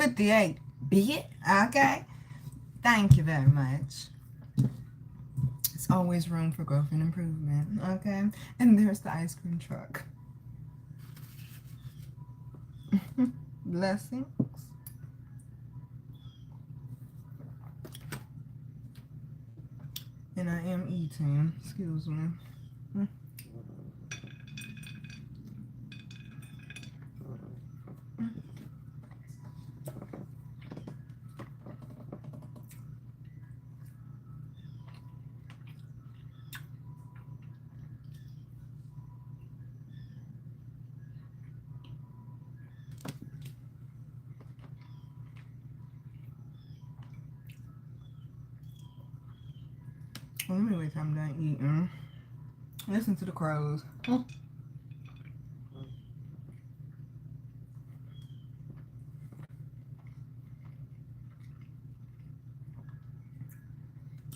58. Be it? Okay. Thank you very much. It's always room for growth and improvement. Okay. And there's the ice cream truck. Blessings. And I am eating. Excuse me. Well, let me wait till I'm done eating. Listen to the crows.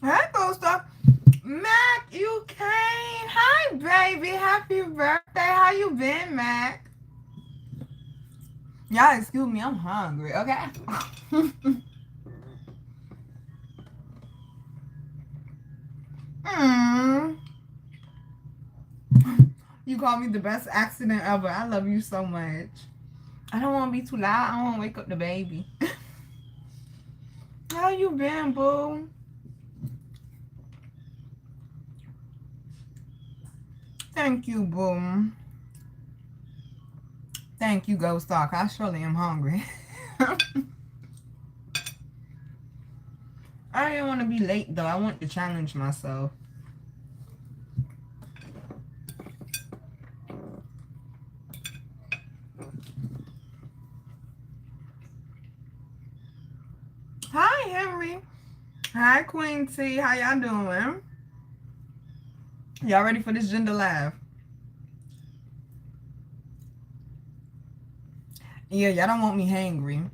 Hey, Costa. Mac, you came. Hi, baby. Happy birthday. How you been, Mac? Y'all excuse me. I'm hungry, okay? You called me the best accident ever. I love you so much. I don't want to be too loud. I don't want to wake up the baby. How you been, boo? Thank you, boo. Thank you, Ghost Talk. I surely am hungry. I didn't want to be late, though. I want to challenge myself. Hi, Henry. Hi, Queen T. How y'all doing? Y'all ready for this gender laugh? Yeah, y'all don't want me hangry.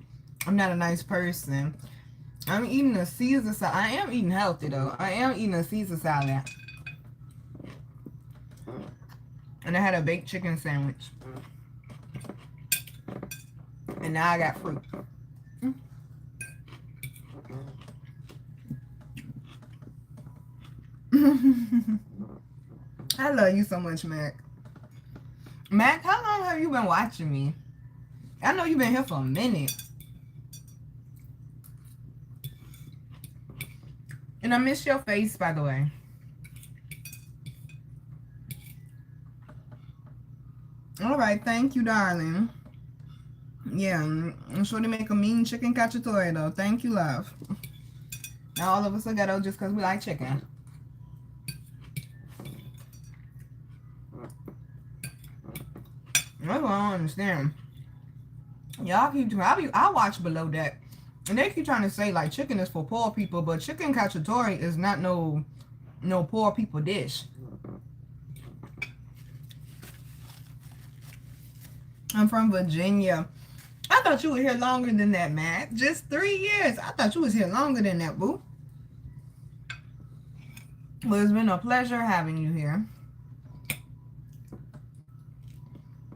I'm not a nice person. I'm eating a Caesar salad. I am eating healthy, though. I am eating a Caesar salad. And I had a baked chicken sandwich. And now I got fruit. I love you so much, Mac. Mac, how long have you been watching me? I know you've been here for a minute. And I miss your face, by the way. All right, thank you, darling. Yeah, I'm sure to make a mean chicken cacciatore, though. Thank you, love. Now all of us are ghetto just because we like chicken. That's what I don't understand. Y'all keep I watch Below Deck, and they keep trying to say like chicken is for poor people, but chicken cacciatore is not no poor people dish. I'm from Virginia. I thought you were here longer than that, Matt. Just 3 years. I thought you was here longer than that, boo. Well, it's been a pleasure having you here.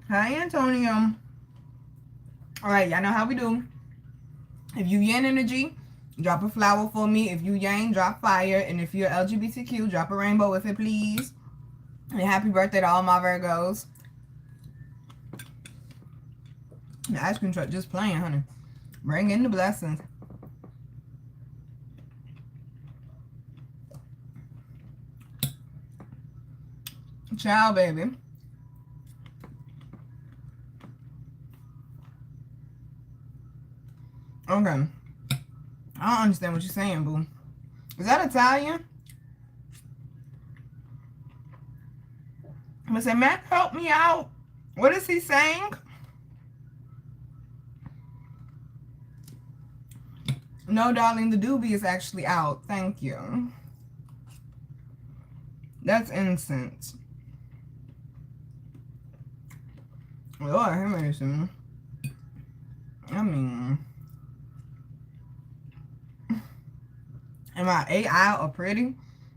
Hi, Antonio. All right, y'all know how we do. If you yin energy, drop a flower for me. If you yang, drop fire. And if you're LGBTQ, drop a rainbow if it please. And happy birthday to all my Virgos. The ice cream truck just playing, honey. Bring in the blessings. Ciao, baby. Okay. I don't understand what you're saying, boo. Is that Italian? I'm gonna say, Mac, help me out. What is he saying? No, darling, the doobie is actually out. Thank you. That's incense. Lord have mercy. I mean, am I AI or pretty?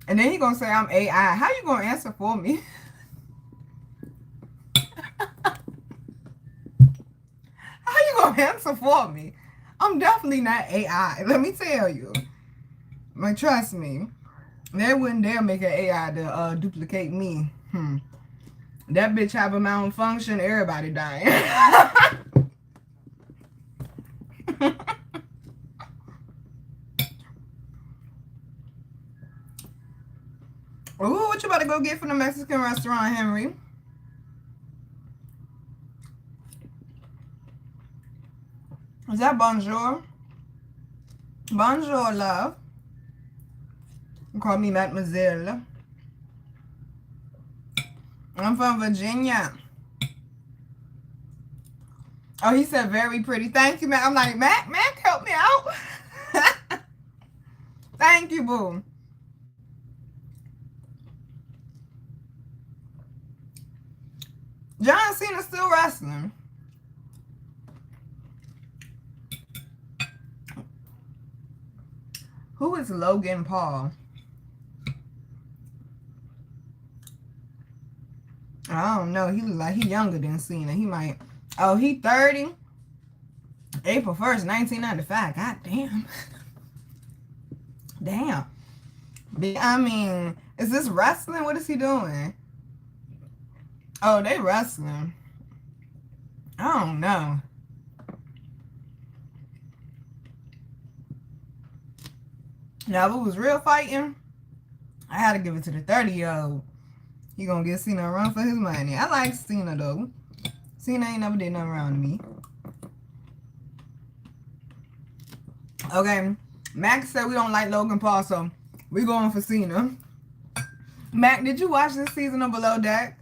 And then he gonna say I'm AI. How you gonna answer for me? How you gonna answer for me? I'm definitely not AI. Let me tell you. Like, trust me. They wouldn't dare make an AI to duplicate me. That bitch have a malfunction, everybody dying. Ooh, what you about to go get from the Mexican restaurant, Henry? Is that bonjour? Bonjour, love. Call me Mademoiselle. I'm from Virginia. Oh, he said very pretty. Thank you, Mac. I'm like, Mac, help me out. Thank you, boo. John Cena's still wrestling. Who is Logan Paul? I don't know. He look like he younger than Cena. He might. Oh, he 30. April 1st, 1995. God damn. Damn. I mean, is this wrestling? What is he doing? Oh, they wrestling. I don't know. Now, if it was real fighting, I had to give it to the 30-year-old. He gonna get Cena a run for his money. I like Cena, though. Cena ain't never did nothing wrong to me. Okay, Max said we don't like Logan Paul, so we going for Cena. Mac, did you watch this season of Below Deck?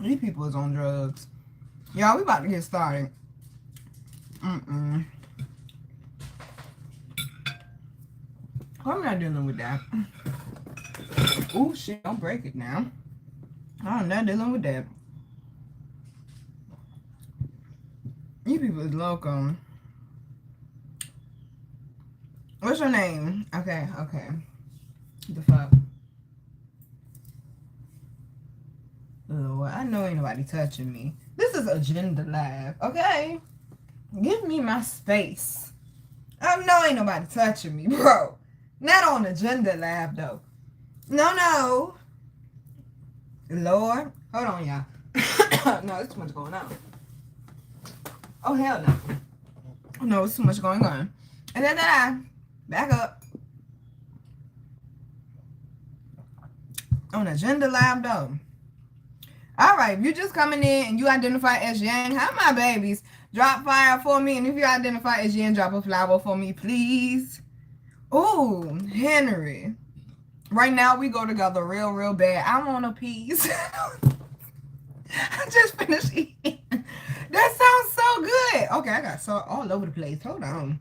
These people is on drugs. Y'all, we about to get started. I'm not dealing with that. Oh, shit, don't break it now. I'm not dealing with that. You people is loco. What's your name? Okay. The fuck? Oh, I know ain't nobody touching me. This is Agenda Live, okay? Give me my space. I know ain't nobody touching me, bro. Not on Agenda Live, though. No. Lord. Hold on, y'all. No, there's too much going on. Oh, hell no. No, there's too much going on. And then back up. On Agenda Live, though. All right, if you're just coming in and you identify as Yang, hi, my babies. Drop fire for me. And if you identify as Yang, drop a flower for me, please. Ooh, Henry. Right now, we go together real bad. I want a piece. I just finished eating. That sounds so good. Okay, I got salt all over the place. Hold on.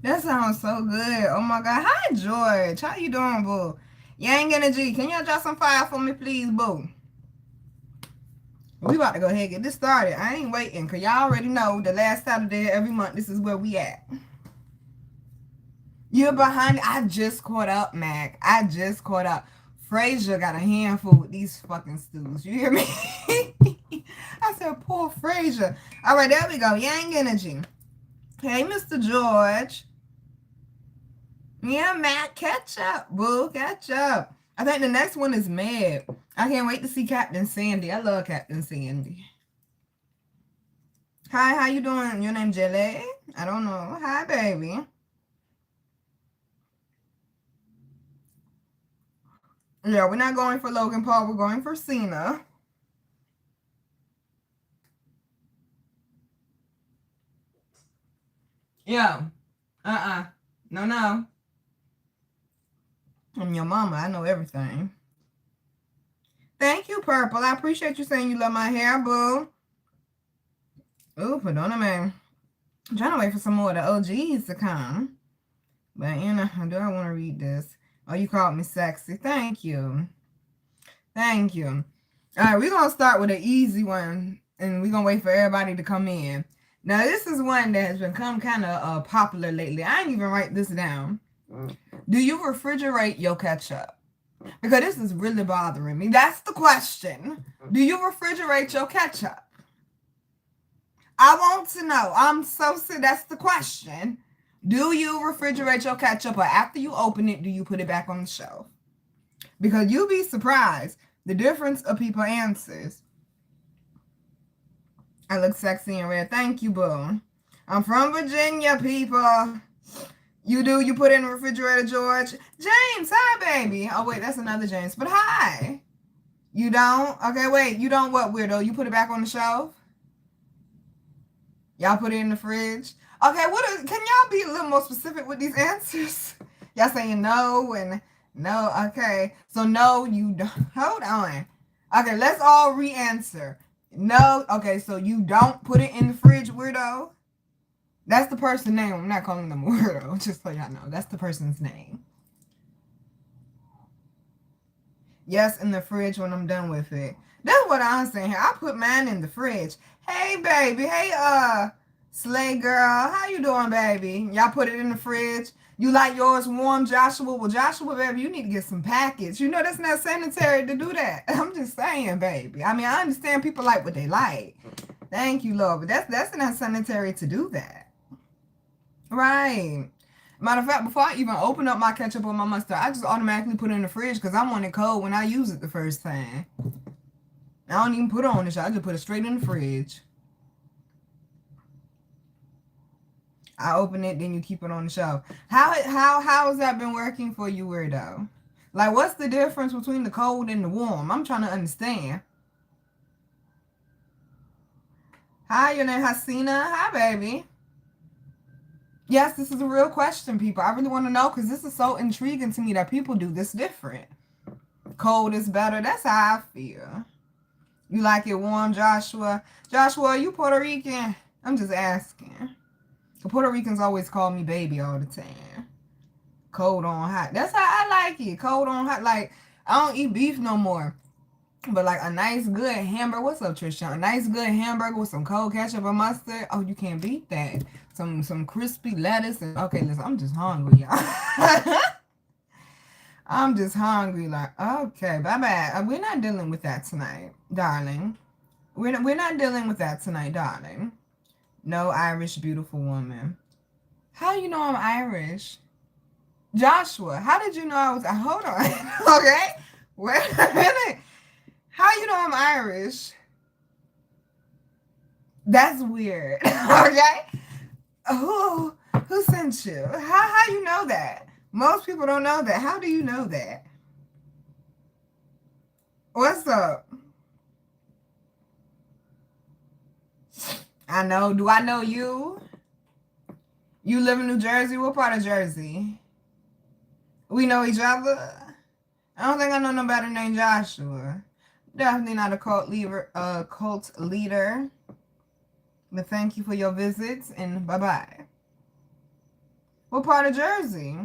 That sounds so good. Oh, my God. Hi, George. How you doing, boo? Yang Energy, can y'all drop some fire for me, please, boo? We about to go ahead and get this started. I ain't waiting, because y'all already know the last Saturday of every month, this is where we at. You're behind. I just caught up, Mac. I just caught up. Frazier got a handful with these fucking stews. You hear me? I said, poor Frazier. All right, there we go. Yang Energy. Hey, Mr. George. Yeah, Mac, Ketchup. Boo, Ketchup. I think the next one is Mad. I can't wait to see Captain Sandy. I love Captain Sandy. Hi, how you doing? Your name Jelly? I don't know. Hi, baby. Yeah, we're not going for Logan Paul. We're going for Cena. Yeah. No. I'm your mama. I know everything. Thank you, Purple. I appreciate you saying you love my hair, boo. Ooh, put on a man. I'm trying to wait for some more of the OGs to come. But, you know, do I want to read this? Oh, you called me sexy. Thank you. Thank you. All right, we're going to start with an easy one. And we're going to wait for everybody to come in. Now, this is one that has become kind of popular lately. I didn't even write this down. Do you refrigerate your ketchup? Because this is really bothering me. That's the question. Do you refrigerate your ketchup? I want to know. I'm so sick. That's the question. Do you refrigerate your ketchup, or after you open it, do you put it back on the shelf? Because you'll be surprised the difference of people answers. I look sexy in red. Thank you, boo. I'm from Virginia, people. You do? You put it in the refrigerator, George? James, hi, baby. Oh, wait, that's another James. But hi. You don't? Okay, wait. You don't what, weirdo? You put it back on the shelf? Y'all put it in the fridge? Okay, can y'all be a little more specific with these answers? Y'all saying no and no. Okay. So no, you don't. Hold on. Okay, let's all re-answer. No. Okay, so you don't put it in the fridge, weirdo? That's the person's name. I'm not calling them weirdo, just so y'all know. That's the person's name. Yes, in the fridge when I'm done with it. That's what I'm saying here. I put mine in the fridge. Hey, baby. Hey, Slay girl. How you doing, baby? Y'all put it in the fridge. You like yours warm, Joshua? Well, Joshua, baby, you need to get some packets. You know that's not sanitary to do that. I'm just saying, baby. I mean, I understand people like what they like. Thank you, Lord. But that's not sanitary to do that. Right. Matter of fact, before I even open up my ketchup or my mustard, I just automatically put it in the fridge because I want it cold when I use it the first time. I don't even put it on the shelf. I just put it straight in the fridge. I open it, then you keep it on the shelf. How has that been working for you, weirdo? Like, what's the difference between the cold and the warm? I'm trying to understand. Hi, your name Hasina. Hi, baby. Yes, this is a real question, people. I really want to know because this is so intriguing to me that people do this different. Cold is better. That's how I feel. You like it warm, Joshua? Joshua, are you Puerto Rican? I'm just asking. The Puerto Ricans always call me baby all the time. Cold on hot. That's how I like it. Cold on hot. Like, I don't eat beef no more. But like a nice good hamburger. What's up, Trisha? A nice good hamburger with some cold ketchup and mustard. Oh, you can't beat that. Some crispy lettuce and okay, listen, I'm just hungry, y'all. I'm just hungry. Like, okay, bye-bye. We're not dealing with that tonight, darling. We're not dealing with that tonight, darling. No Irish beautiful woman. How you know I'm Irish? Joshua, how did you know I was... Hold on. Okay. Wait a minute. How you know I'm Irish? That's weird. Okay. Who sent you? How you know that? Most people don't know that. How do you know that? What's up? I know. Do I know you? You live in New Jersey? What part of Jersey? We know each other? I don't think I know nobody named Joshua. Definitely not a cult leader. But thank you for your visits and bye-bye. What part of Jersey?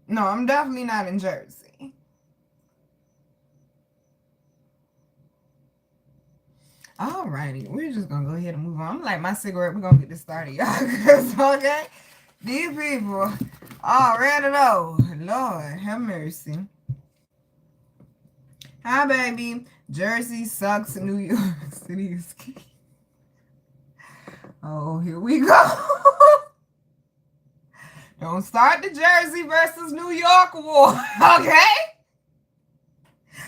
No, I'm definitely not in Jersey. Alrighty, we're just gonna go ahead and move on. I'm like my cigarette. We're gonna get this started, y'all. Okay, these people already know. Lord have mercy. Hi, baby. Jersey sucks. New York City is key. Oh, here we go. Don't start the Jersey versus New York war, okay?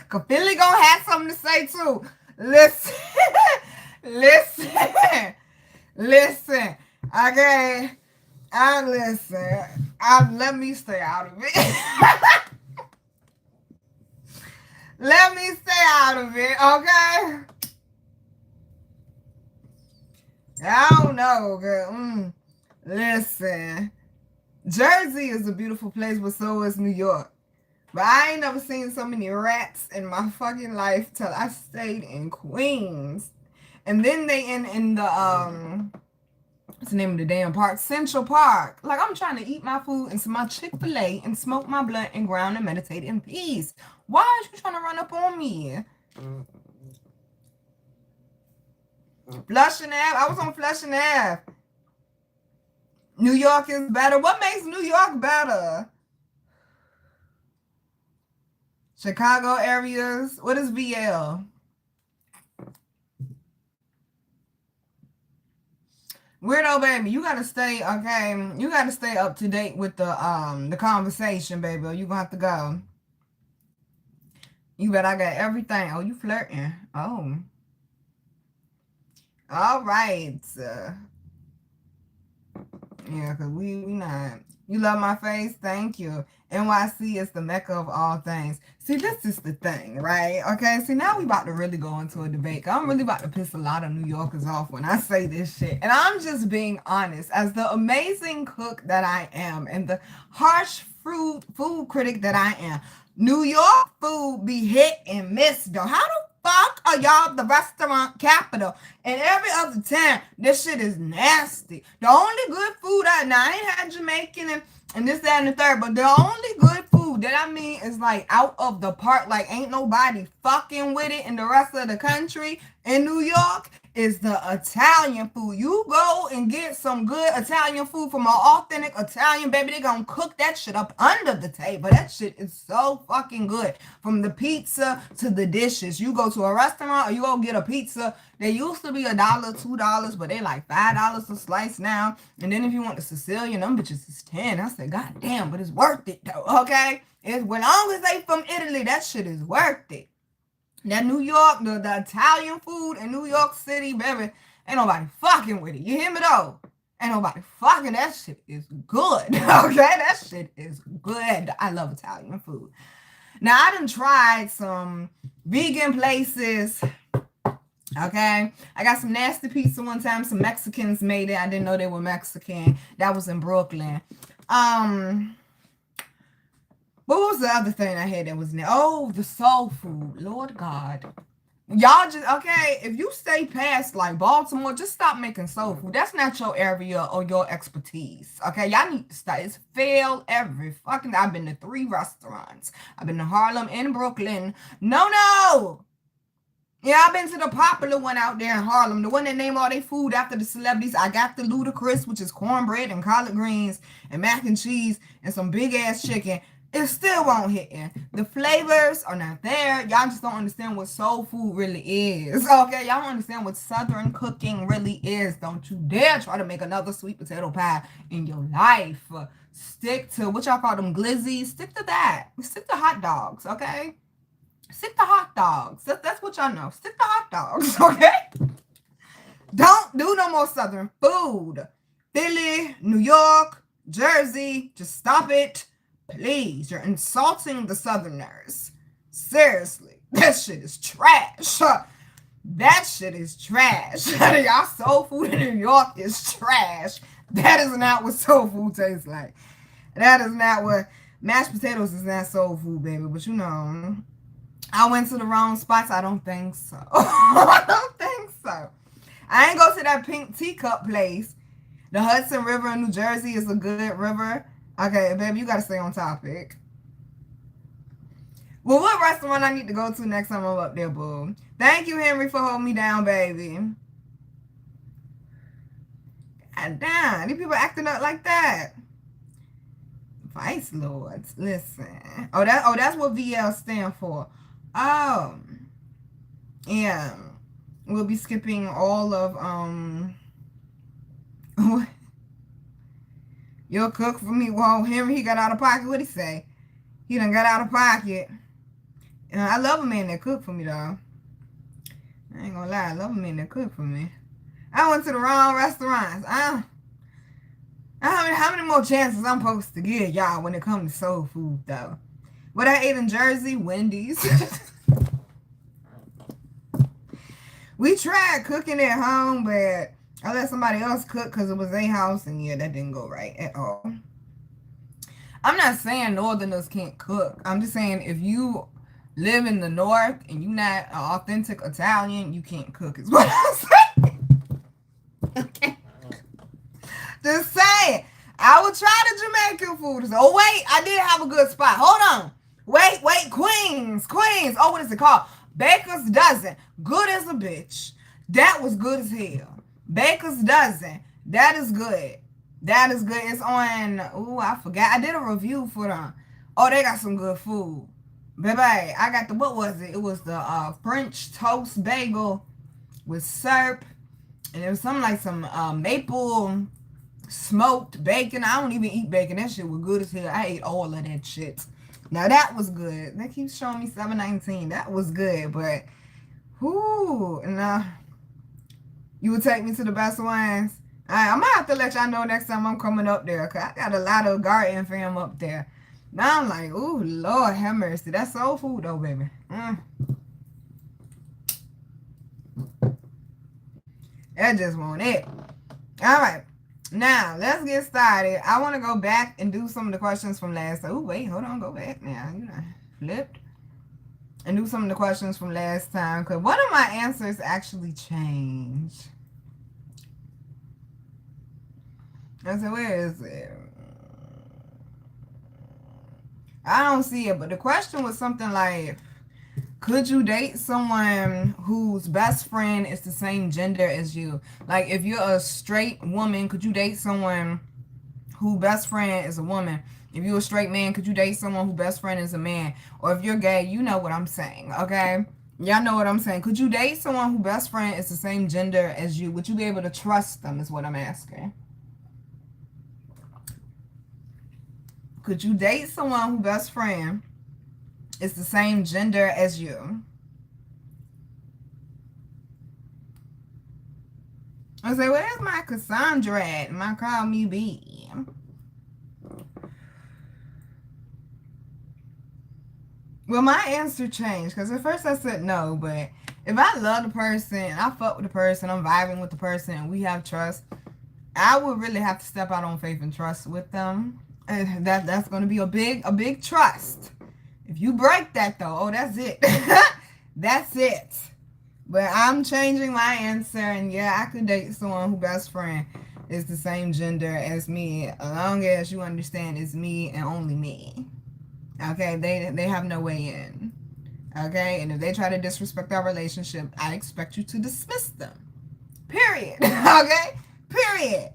Because Philly gonna have something to say too. Listen, listen. Okay, let me stay out of it. Let me stay out of it, okay? I don't know, girl. Listen, Jersey is a beautiful place, but so is New York. But I ain't never seen so many rats in my fucking life till I stayed in Queens. And then they in the, what's the name of the damn park? Central Park. Like, I'm trying to eat my food and some my Chick-fil-A and smoke my blunt and ground and meditate in peace. Why are you trying to run up on me? Flushing Ave. I was on Flushing Ave. New York is better. What makes New York better? Chicago areas. What is VL? Weirdo baby, you gotta stay, okay? You gotta stay up to date with the conversation, baby, or you gonna have to go. You bet I got everything. Oh, you flirting. Oh. All right. Yeah, because we not. You love my face? Thank you. NYC is the mecca of all things. See, this is the thing, right? Okay, see, now we about to really go into a debate. I'm really about to piss a lot of New Yorkers off when I say this shit. And I'm just being honest. As the amazing cook that I am and the harsh food critic that I am, New York food be hit and miss, though. How the fuck are y'all the restaurant capital? And every other time, this shit is nasty. The only good food now I ain't had Jamaican and this, that, and the third, but the only good food that I mean is like out of the park, like ain't nobody fucking with it in the rest of the country in New York, is the Italian food. You go and get some good Italian food from an authentic Italian, baby, they gonna cook that shit up under the table. That shit is so fucking good. From the pizza to the dishes. You go to a restaurant or you go get a pizza, they used to be $1, $2, but they like $5 a slice now. And then if you want the Sicilian, them bitches is 10. I said, God damn, but it's worth it though, okay? As long as they from Italy, that shit is worth it. That New York, the Italian food in New York City, baby, ain't nobody fucking with it. You hear me though? Ain't nobody fucking. That shit is good. Okay? That shit is good. I love Italian food. Now, I done tried some vegan places. Okay? I got some nasty pizza one time. Some Mexicans made it. I didn't know they were Mexican. That was in Brooklyn. What was the other thing I had that was new? Oh, the soul food. Lord God. Y'all just, okay, if you stay past like Baltimore, just stop making soul food. That's not your area or your expertise. Okay, y'all need to start. It's fail every fucking, I've been to 3 restaurants. I've been to Harlem and Brooklyn. No. Yeah, I've been to the popular one out there in Harlem. The one that named all their food after the celebrities. I got the ludicrous, which is cornbread and collard greens and mac and cheese and some big ass chicken. It still won't hit you. The flavors are not there. Y'all just don't understand what soul food really is. Okay, y'all don't understand what Southern cooking really is. Don't you dare try to make another sweet potato pie in your life. Stick to what y'all call them, glizzies. Stick to that. Stick to hot dogs, okay? Stick to hot dogs. That's what y'all know. Stick to hot dogs, okay? Don't do no more Southern food. Philly, New York, Jersey, just stop it. Please, you're insulting the Southerners. Seriously, that shit is trash. That shit is trash. Y'all soul food in New York is trash. That is not what soul food tastes like. That is not what, mashed potatoes is not soul food, baby. But you know, I went to the wrong spots. I don't think so. I don't think so. I ain't go to that pink teacup place. The Hudson River in New Jersey is a good river. Okay, baby, you gotta stay on topic. Well, what restaurant I need to go to next time I'm up there, boo? Thank you, Henry, for holding me down, baby. God damn, these people acting up like that. Vice Lords, listen. Oh, that's what VL stand for. Oh, yeah. We'll be skipping all of You'll cook for me. Well, Henry, he got out of pocket. What'd he say? He done got out of pocket. I love a man that cook for me, though. I ain't gonna lie. I love a man that cook for me. I went to the wrong restaurants. How many more chances I'm supposed to give y'all when it comes to soul food, though? What I ate in Jersey? Wendy's. We tried cooking at home, but I let somebody else cook because it was their house, and yeah, that didn't go right at all. I'm not saying Northerners can't cook. I'm just saying if you live in the North and you're not an authentic Italian, you can't cook is what I'm saying. Okay. Just saying. I would try the Jamaican food. Oh, wait, I did have a good spot. Hold on. Wait, Queens. Oh, what is it called? Baker's Dozen. Good as a bitch. That was good as hell. Baker's Dozen. That is good. It's on, I forgot. I did a review for them. Oh, they got some good food. Baby, I got what was it? It was the French toast bagel with syrup And it was something like some maple smoked bacon. I don't even eat bacon. That shit was good as hell. I ate all of that shit. Now that was good. They keep showing me 719. That was good, but whoo, nah. You would take me to the best wines. I'm gonna have to let y'all know next time I'm coming up there, cause I got a lot of garden fam up there. Now I'm like, ooh, Lord have mercy. That's soul food though, baby. That just want it. All right. Now, let's get started. I want to go back and do some of the questions from last time. Oh, wait, hold on. Go back now. You know, flipped. And do some of the questions from last time. Because one of my answers actually changed. I said, where is it? I don't see it. But the question was something like, could you date someone whose best friend is the same gender as you? Like, if you're a straight woman, could you date someone whose best friend is a woman? If you're a straight man, could you date someone whose best friend is a man? Or if you're gay, you know what I'm saying, okay? Y'all know what I'm saying. Could you date someone whose best friend is the same gender as you? Would you be able to trust them is what I'm asking. Could you date someone whose best friend is the same gender as you? I say, where's my Cassandra at? My Call Me B. Well, my answer changed because at first I said no, but if I love the person, I fuck with the person, I'm vibing with the person, and we have trust, I would really have to step out on faith and trust with them. And that's going to be a big trust. If you break that though, oh, that's it. That's it. But I'm changing my answer, and yeah, I could date someone whose best friend is the same gender as me, as long as you understand it's me and only me. Okay, they have no way in. Okay, and if they try to disrespect our relationship, I expect you to dismiss them. Period. Okay? Period.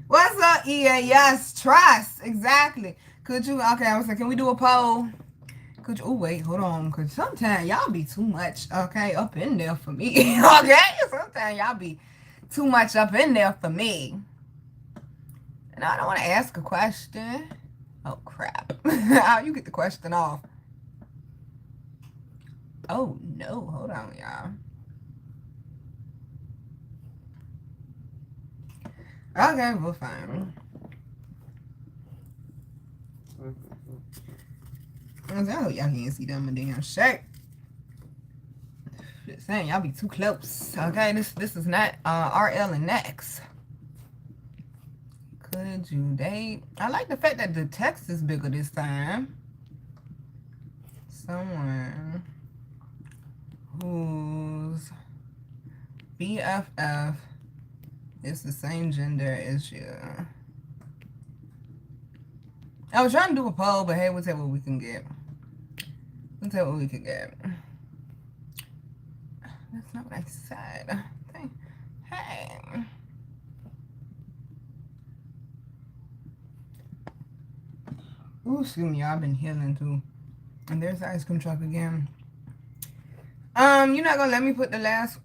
What's up, EA? Yes, trust. Exactly. Could you, okay, I was like, can we do a poll? Could you, oh, wait, hold on, because sometimes y'all be too much, okay, up in there for me. Okay? Sometimes y'all be too much up in there for me. And I don't want to ask a question. Oh, crap. How you get the question off? Oh, no. Hold on, y'all. Okay, well, fine. I hope y'all can't see them in damn shirt. Just saying, y'all be too close. Okay, this is not RL and Next. Could you date? I like the fact that the text is bigger this time. Someone whose BFF is the same gender as you. I was trying to do a poll, but hey, we'll tell what we can get. We'll tell what we can get. That's not what I said. Hey. Ooh, excuse me, y'all. I've been healing too. And there's the ice cream truck again. You're not gonna let me put the last.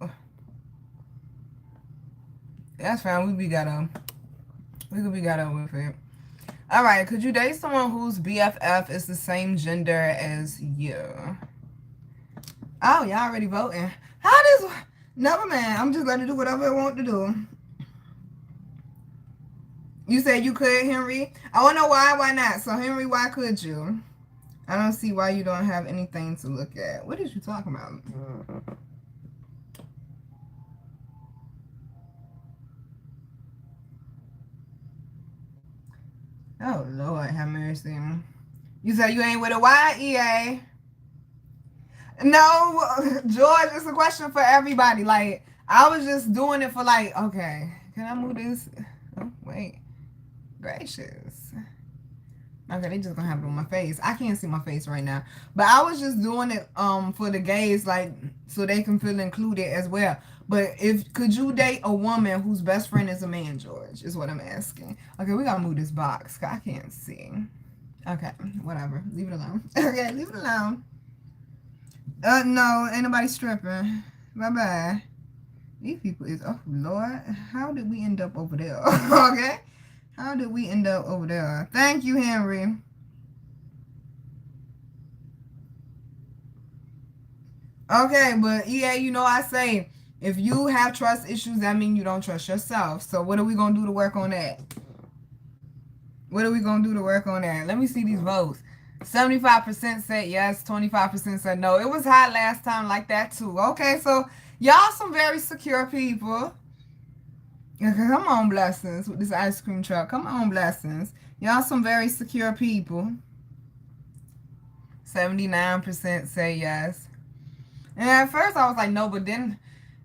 That's fine. We got up with it. All right. Could you date someone whose BFF is the same gender as you? Oh, y'all already voting. How does? Never mind. I'm just gonna do whatever I want to do. You said you could, Henry. I wanna know why. Why not? So, Henry, why could you? I don't see why you don't have anything to look at. What is you talking about? Oh, Lord, have mercy. You said you ain't with a Y, EA. No, George, it's a question for everybody. Like, I was just doing it for like, okay, can I move this? Oh, wait. Gracious. Okay, they just gonna have it on my face. I can't see my face right now. But I was just doing it for the gays, like, so they can feel included as well. But could you date a woman whose best friend is a man, George? Is what I'm asking. Okay, we gotta move this box, cause I can't see. Okay, whatever. Leave it alone. Okay, leave it alone. No, ain't nobody stripping. Bye-bye. These people is, oh Lord, how did we end up over there? Okay? How did we end up over there? Thank you, Henry. Okay, but yeah, you know, I say, if you have trust issues, that means you don't trust yourself. So what are we going to do to work on that? What are we going to do to work on that? Let me see these votes. 75% said yes, 25% said no. It was hot last time like that too. Okay, so y'all some very secure people. Come on, blessings, with this ice cream truck. Come on, blessings. Y'all some very secure people. 79% say yes. And at first I was like, no, but then,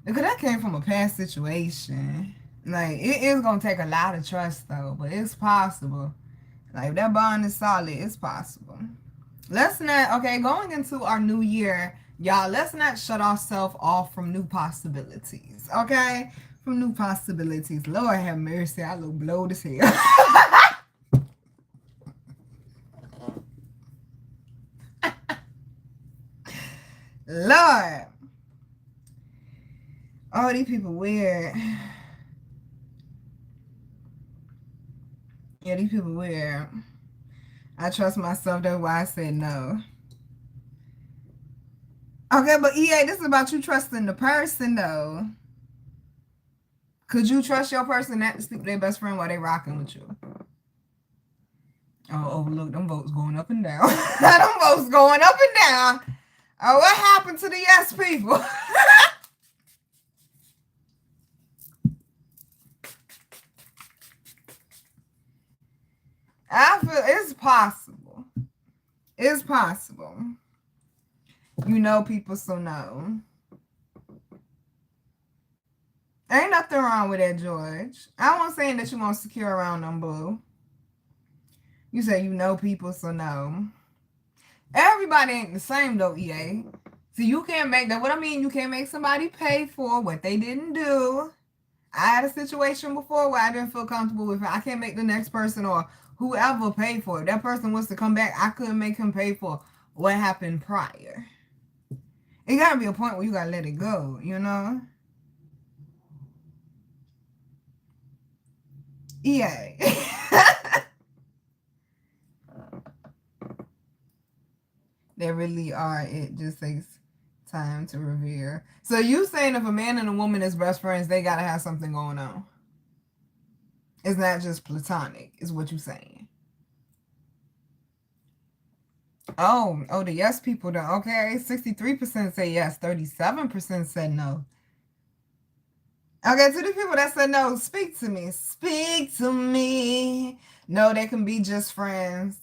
because that came from a past situation. Like, it is going to take a lot of trust, though, but it's possible. Like, if that bond is solid, it's possible. Let's not, okay, going into our new year, y'all, let's not shut ourselves off from new possibilities, okay? From new possibilities. Lord have mercy, I look blowed as hell. Lord. Oh, these people weird. Yeah, these people weird. I trust myself, that's why I said no. Okay, but EA, this is about you trusting the person, though. Could you trust your person not to sleep with their best friend while they rocking with you? Oh, look, them votes going up and down. Them votes going up and down. Oh, what happened to the yes people? I feel it's possible. It's possible. You know people, so no. Ain't nothing wrong with that, George. I wasn't saying that you want to secure around them, boo. You say you know people, so no. Everybody ain't the same, though, EA. So you can't make that. What I mean, you can't make somebody pay for what they didn't do. I had a situation before where I didn't feel comfortable with it. I can't make the next person or whoever pay for it. That person wants to come back. I couldn't make him pay for what happened prior. It got to be a point where you got to let it go, you know? EA. They really are. It just takes time to revere. So you saying if a man and a woman is best friends, they got to have something going on. It's not just platonic, is what you saying. Oh, the yes people don't. Okay, 63% say yes, 37% said no. Okay, to the people that said no, speak to me. Speak to me. No, they can be just friends.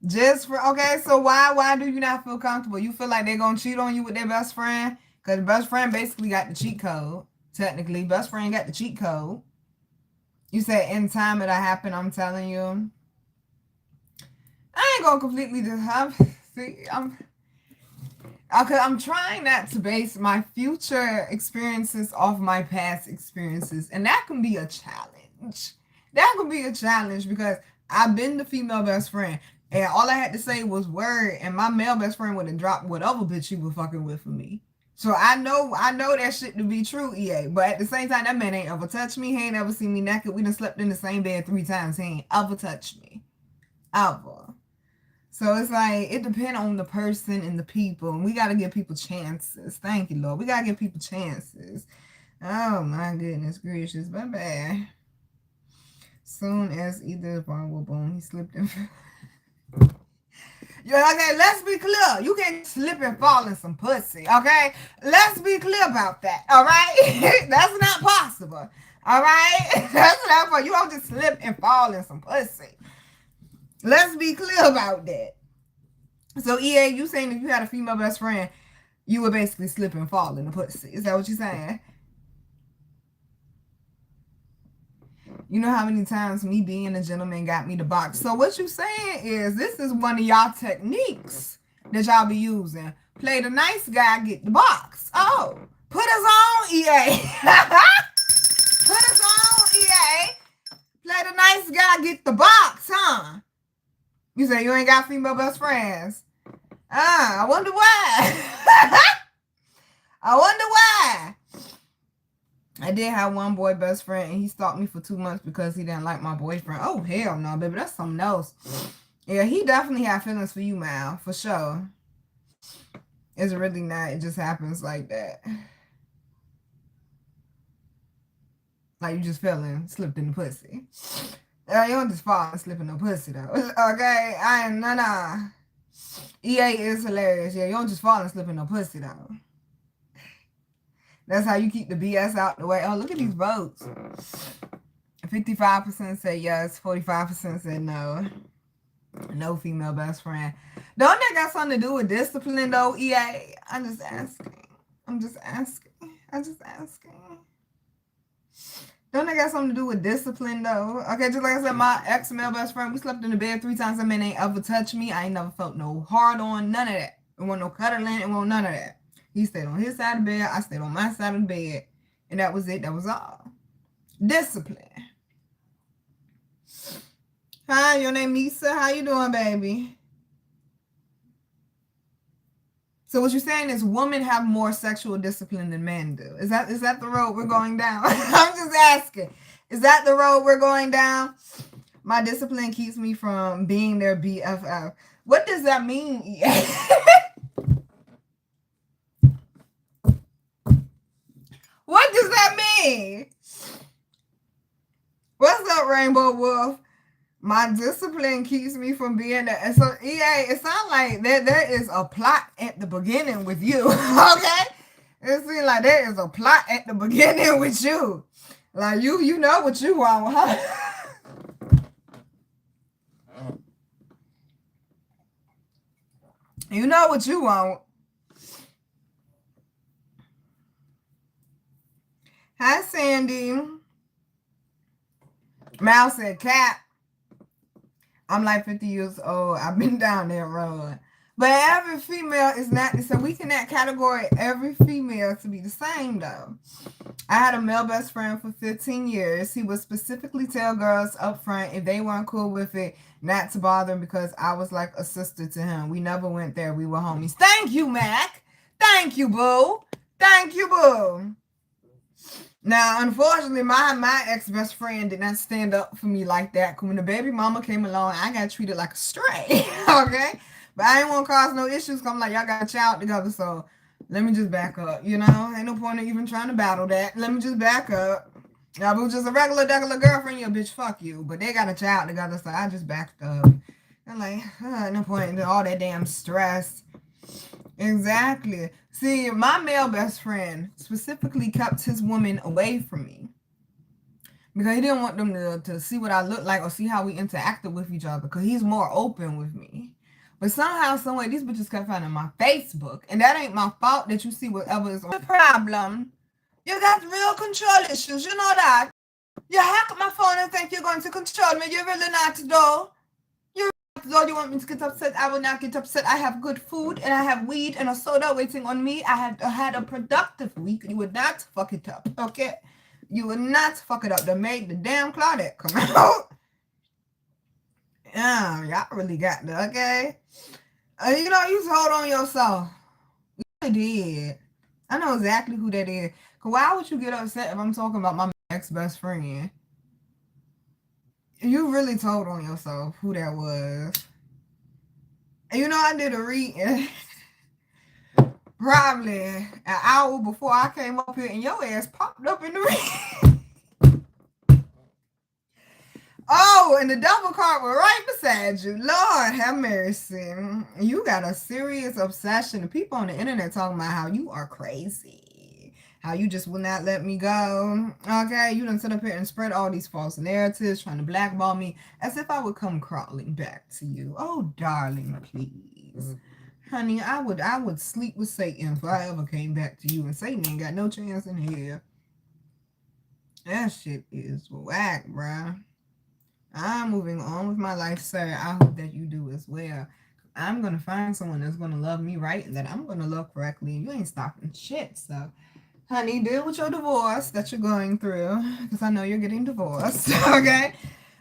Just for, okay, so why do you not feel comfortable? You feel like they're going to cheat on you with their best friend? Because best friend basically got the cheat code. Technically, best friend got the cheat code. You said in time it'll happen, I'm telling you. I ain't going to completely I'm trying not to base my future experiences off my past experiences. And that can be a challenge. That can be a challenge because I've been the female best friend. And all I had to say was word. And my male best friend would have dropped whatever bitch she was fucking with for me. So I know that shit to be true, EA. But at the same time, that man ain't ever touched me. He ain't ever seen me naked. We done slept in the same bed 3 times. He ain't ever touched me. Ever. So it's like, it depends on the person and the people. And we got to give people chances. Thank you, Lord. We got to give people chances. Oh, my goodness gracious. Bye-bye. Soon as either vulnerable boom, he slipped in. Okay, let's be clear. You can't slip and fall in some pussy, okay? Let's be clear about that, all right? That's not possible, all right? That's not possible. You don't just slip and fall in some pussy. Let's be clear about that. So, EA, you saying if you had a female best friend, you would basically slip and fall in the pussy. Is that what you're saying? You know how many times me being a gentleman got me the box. So what you saying is this is one of y'all techniques that y'all be using. Play the nice guy, get the box. Oh, put us on, EA. Put us on, EA. Play the nice guy, get the box, huh? You say you ain't got female best friends. I wonder why. I wonder why. I did have one boy best friend, and he stalked me for 2 months because he didn't like my boyfriend. Oh, hell no, baby. That's something else. Yeah, he definitely had feelings for you, Mal. For sure. It's really not. It just happens like that. Like you just fell and slipped in the pussy. You don't just fall and slip in no pussy, though. Okay? I ain't, nah. EA is hilarious. Yeah, you don't just fall and slip in no pussy, though. That's how you keep the BS out the way. Oh, look at these votes. 55% say yes, 45% said no. No female best friend. Don't that got something to do with discipline, though, EA? I'm just asking. I'm just asking. Don't that got something to do with discipline, though? Okay, just like I said, my ex-male best friend, we slept in the bed 3 times. That man ain't ever touched me. I ain't never felt no hard on, none of that. It wasn't no cuddling, it wasn't none of that. He stayed on his side of the bed, I stayed on my side of the bed. And that was it, that was all. Discipline. Hi, your name Nisa. How you doing, baby? So what you're saying is women have more sexual discipline than men do. Is that the road we're going down? I'm just asking. Is that the road we're going down? My discipline keeps me from being their BFF. What does that mean? What does that mean? What's up, Rainbow Wolf? My discipline keeps me from being there. And so, EA, it sounds like there is a plot at the beginning with you. Okay? It seems like there is a plot at the beginning with you. Like, you know what you want, huh? You know what you want. Hi, Sandy. Mal said, Cat. I'm like 50 years old. I've been down that road. But every female is not, so we cannot categorize every female to be the same, though. I had a male best friend for 15 years. He would specifically tell girls up front if they weren't cool with it, not to bother him because I was like a sister to him. We never went there. We were homies. Thank you, Mac. Thank you, boo. Thank you, boo. Now, unfortunately, my ex-best friend did not stand up for me like that. When the baby mama came along, I got treated like a stray, okay? But I ain't want to cause no issues because I'm like, y'all got a child together, so let me just back up, you know? Ain't no point in even trying to battle that. Let me just back up. Y'all was just a regular girlfriend, you bitch, fuck you. But they got a child together, so I just backed up. I'm like, no point in all that damn stress. Exactly. See, my male best friend specifically kept his woman away from me because he didn't want them to see what I look like or see how we interacted with each other because he's more open with me. But somehow, someway, these bitches kept finding my Facebook. And that ain't my fault that you see whatever is on the problem. You got real control issues. You know that. You hack my phone and think you're going to control me. You're really not, though. Though you want me to get upset, I will not get upset. I have good food and I have weed and a soda waiting on me. I had a productive week. You would not fuck it up, okay? You would not fuck it up. They made the damn Claudette come out. Yeah, y'all really got that, okay? You know, you hold on yourself. You really did. I know exactly who that is. Cause why would you get upset if I'm talking about my ex-best friend? You really told on yourself who that was. And you know, I did a reading probably an hour before I came up here and your ass popped up in the reading. Oh, and the double card was right beside you. Lord have mercy. You got a serious obsession. The people on the internet talking about how you are crazy. How you just will not let me go. Okay, you done sit up here and spread all these false narratives, trying to blackball me, as if I would come crawling back to you. Oh, darling, please. Honey, I would sleep with Satan if I ever came back to you, and Satan ain't got no chance in here. That shit is whack, bruh. I'm moving on with my life, sir. I hope that you do as well. I'm going to find someone that's going to love me right and that I'm going to love correctly. You ain't stopping shit, so... Honey, deal with your divorce that you're going through, because I know you're getting divorced, okay?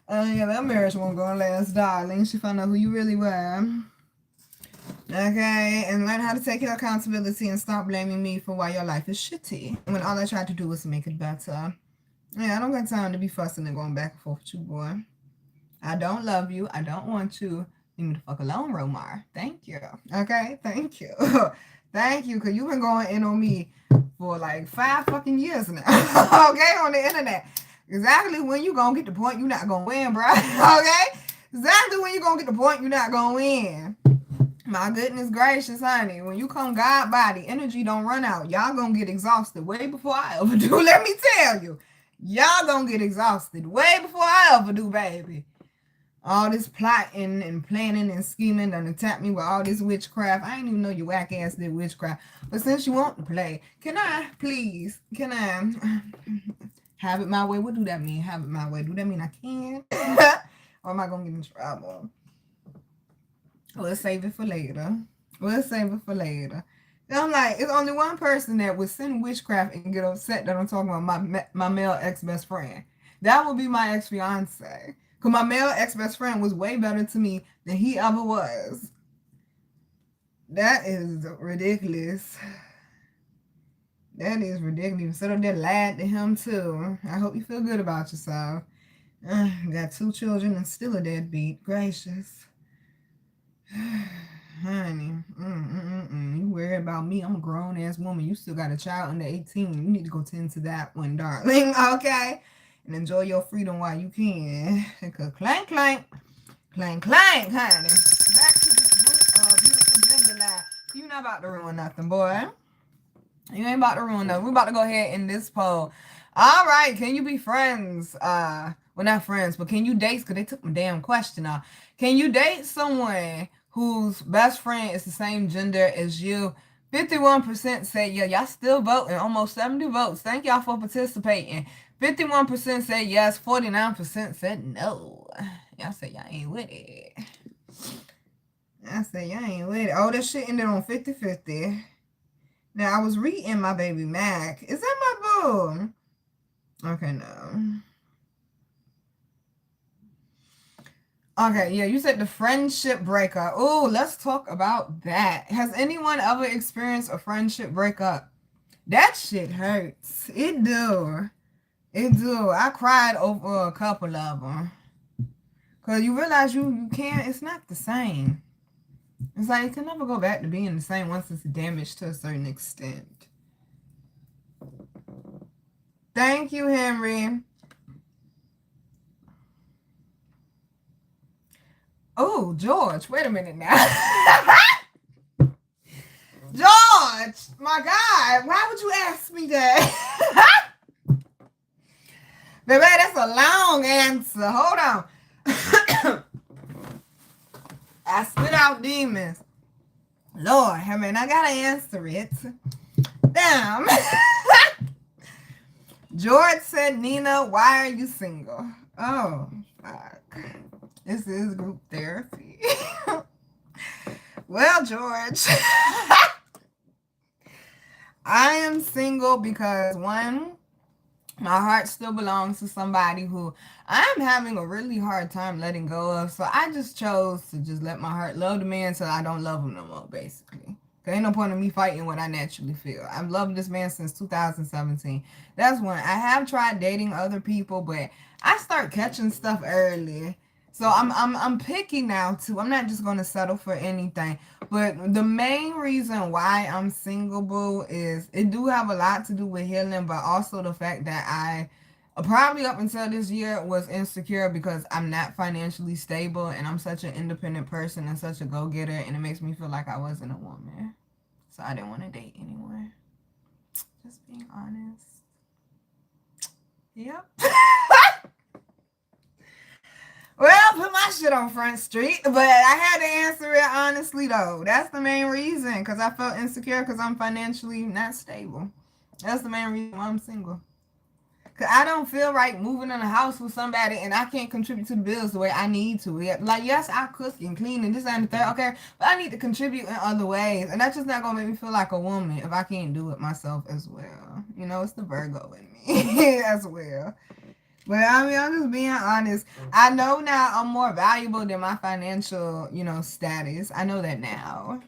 Yeah, that marriage won't go and last, darling. She found out who you really were. Okay, and learn how to take your accountability and stop blaming me for why your life is shitty when all I tried to do was to make it better. Yeah, I don't got time to be fussing and going back and forth with you, boy. I don't love you. I don't want you. Leave me the fuck alone, Romar. Thank you. Okay, thank you. Thank you, because you've been going in on me for like 5 fucking years now. Okay, on the internet. Exactly when you gonna get the point you're not gonna win, bro. Okay? Exactly when you gonna get the point you're not gonna win. My goodness gracious, honey. When you come God body, energy don't run out. Y'all gonna get exhausted way before I ever do. Let me tell you. Y'all gonna get exhausted way before I ever do, baby. All this plotting and planning and scheming done attack me with all this witchcraft. I didn't even know you whack ass did witchcraft. But since you want to play, can I please, can I have it my way? What do that mean? Have it my way. Do that mean I can? Or am I going to get in trouble? We'll save it for later. We'll save it for later. And I'm like, it's only one person that would send witchcraft and get upset that I'm talking about my male ex-best friend. That would be my ex-fiance. Because my male ex-best friend was way better to me than he ever was. That is ridiculous. That is ridiculous. Sit up there lied to him too. I hope you feel good about yourself. Got 2 children and still a deadbeat. Gracious. Honey. You worry about me. I'm a grown-ass woman. You still got a child under 18. You need to go tend to that one, darling. Okay? And enjoy your freedom while you can. Because clank, clank. Clank, clank, honey. Back to this beautiful gender line. You're not about to ruin nothing, boy. You ain't about to ruin nothing. We're about to go ahead in this poll. All right. Can you be friends? Well, not friends, but can you date? Because they took my damn question off. Can you date someone whose best friend is the same gender as you? 51% said yeah. Y'all still voting. Almost 70 votes. Thank y'all for participating. 51% said yes. 49% said no. Y'all say y'all ain't with it. I say y'all ain't with it. Oh, that shit ended on 50-50. Now, I was reading my baby Mac. Is that my boo? Okay, no. Okay, yeah, you said the friendship breakup. Oh, let's talk about that. Has anyone ever experienced a friendship breakup? That shit hurts. It do. It do. I cried over a couple of them. Because you realize you can't, it's not the same. It's like, it can never go back to being the same once it's damaged to a certain extent. Thank you, Henry. Oh, George, wait a minute now. George, my God, why would you ask me that? Baby, that's a long answer. Hold on. I spit out demons. Lord, I mean, I gotta answer it. Damn. George said, Nina, why are you single? Oh, fuck. This is group therapy. Well, George, I am single because, one, my heart still belongs to somebody who I'm having a really hard time letting go of. So I just chose to just let my heart love the man until I don't love him no more, basically. There ain't no point in me fighting what I naturally feel. I've loved this man since 2017. That's when I have tried dating other people, but I start catching stuff early. So I'm picky now too. I'm not just gonna settle for anything. But the main reason why I'm single, boo, is it do have a lot to do with healing, but also the fact that I probably up until this year was insecure because I'm not financially stable and I'm such an independent person and such a go-getter, and it makes me feel like I wasn't a woman. So I didn't want to date anyone. Just being honest. Yep. Well, put my shit on Front Street, but I had to answer it honestly, though. That's the main reason, because I felt insecure because I'm financially not stable. That's the main reason why I'm single. Because I don't feel right moving in a house with somebody and I can't contribute to the bills the way I need to. Like, yes, I cook and clean and this and the third, okay, but I need to contribute in other ways. And that's just not going to make me feel like a woman if I can't do it myself as well. You know, it's the Virgo in me as well. But I mean, I'm just being honest. I know now I'm more valuable than my financial, status. I know that now.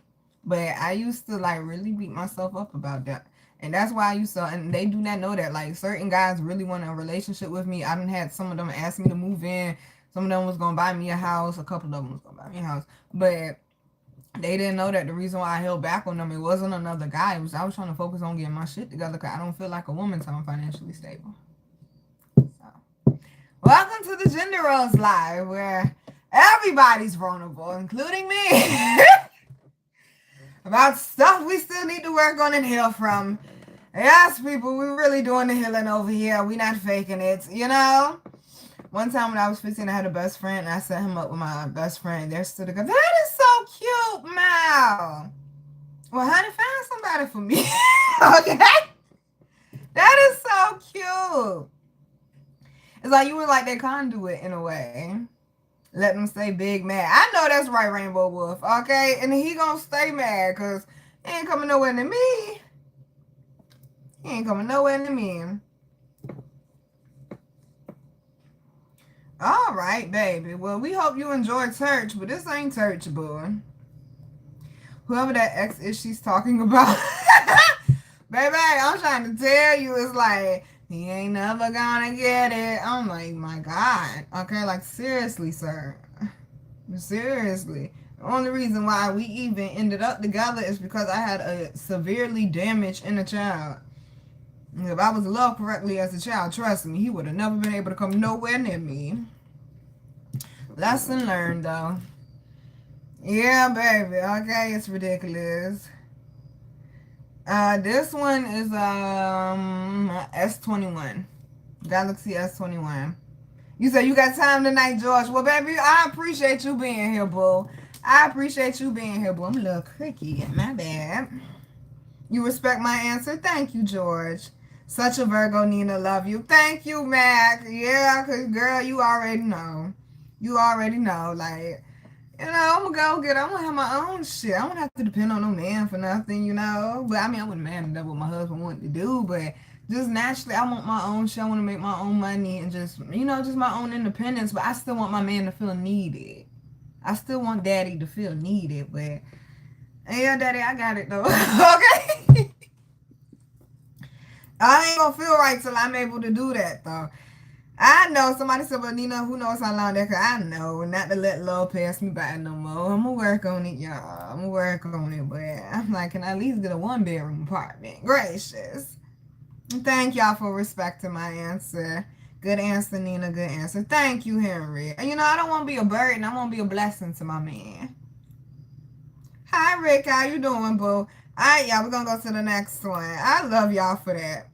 But I used to like really beat myself up about that. And that's why I used to, and they do not know that. Like certain guys really want a relationship with me. I done had some of them ask me to move in. Some of them was gonna buy me a house. A couple of them was gonna buy me a house. But they didn't know that the reason why I held back on them, it wasn't another guy. It was I was trying to focus on getting my shit together because I don't feel like a woman until I'm financially stable. So, welcome to the Gender Roles Live, where everybody's vulnerable, including me. About stuff we still need to work on and heal from. Yes, people, we're really doing the healing over here. We not faking it, you know? One time when I was 15, I had a best friend, and I set him up with my best friend. They're still together. That is so cute, Mal. Well, honey, find somebody for me. Okay? That is so cute. It's like you were like their conduit in a way. Let them stay big mad. I know that's right, Rainbow Wolf. Okay? And he gonna stay mad because he ain't coming nowhere near me. He ain't coming nowhere near me. All right, baby. Well, we hope you enjoyed church, but this ain't church, boy. Whoever that ex is she's talking about. Baby, I'm trying to tell you, it's like, he ain't never gonna get it. I'm like, my God. Okay, like, seriously, sir. Seriously. The only reason why we even ended up together is because I had a severely damaged inner child. If I was loved correctly as a child, trust me, he would have never been able to come nowhere near me. Lesson learned, though. Yeah, baby. Okay, it's ridiculous. This one is S21. Galaxy S21. You said you got time tonight, George. Well, baby, I appreciate you being here, boo. I appreciate you being here, boo. I'm a little cricky. My bad. You respect my answer? Thank you, George. Such a Virgo, Nina. Love you. Thank you, Mac. Yeah, because, girl, you already know. You already know. Like, you know, I'm going to I'm going to have my own shit. I don't have to depend on no man for nothing, you know. But, I mean, I wouldn't man that what my husband wanted to do. But just naturally, I want my own shit. I want to make my own money and just, you know, just my own independence. But I still want my man to feel needed. I still want daddy to feel needed. But, yeah, daddy, I got it, though. Okay? I ain't gonna feel right till I'm able to do that, though. I know somebody said, well, Nina, who knows how long that? Cause I know not to let love pass me by no more. I'm gonna work on it, y'all. I'm gonna work on it, but I'm like, can I at least get a 1-bedroom apartment? Gracious. Thank y'all for respecting my answer. Good answer, Nina. Good answer. Thank you, Henry. And you know, I don't want to be a burden. I want to be a blessing to my man. Hi, Rick. How you doing, boo? All right, y'all. We're gonna go to the next one. I love y'all for that.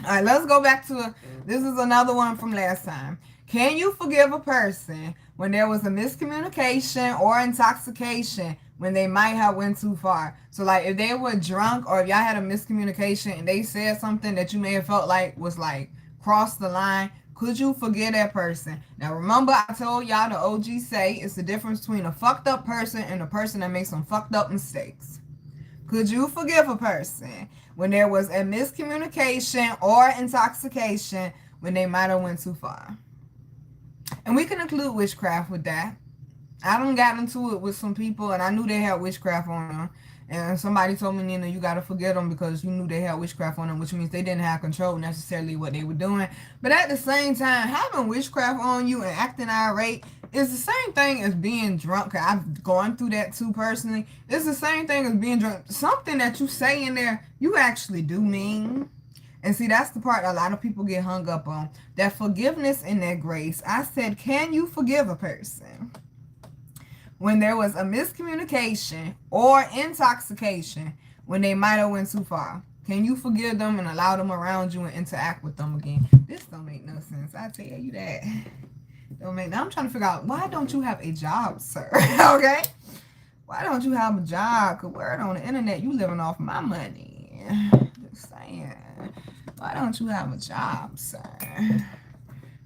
All right, let's go back to this is another one from last time. Can you forgive a person when there was a miscommunication or intoxication when they might have went too far? So like if they were drunk or if y'all had a miscommunication and they said something that you may have felt like was like crossed the line, could you forgive that person? Now remember I told y'all the OG say it's the difference between a fucked up person and a person that makes some fucked up mistakes. Could you forgive a person when there was a miscommunication or intoxication when they might have went too far? And we can include witchcraft with that. I done got into it with some people and I knew they had witchcraft on them. And somebody told me, Nina, you got to forgive them because you knew they had witchcraft on them, which means they didn't have control necessarily what they were doing. But at the same time, having witchcraft on you and acting irate is the same thing as being drunk. I've gone through that too personally. It's the same thing as being drunk. Something that you say in there, you actually do mean. And see, that's the part a lot of people get hung up on. That forgiveness and that grace. I said, can you forgive a person when there was a miscommunication or intoxication when they might have went too far? Can you forgive them and allow them around you and interact with them again? This don't make no sense. I tell you that. Don't make. Now I'm trying to figure out, why don't you have a job, sir? Okay? Why don't you have a job? Because word on the internet, you living off my money. Just saying. Why don't you have a job, sir?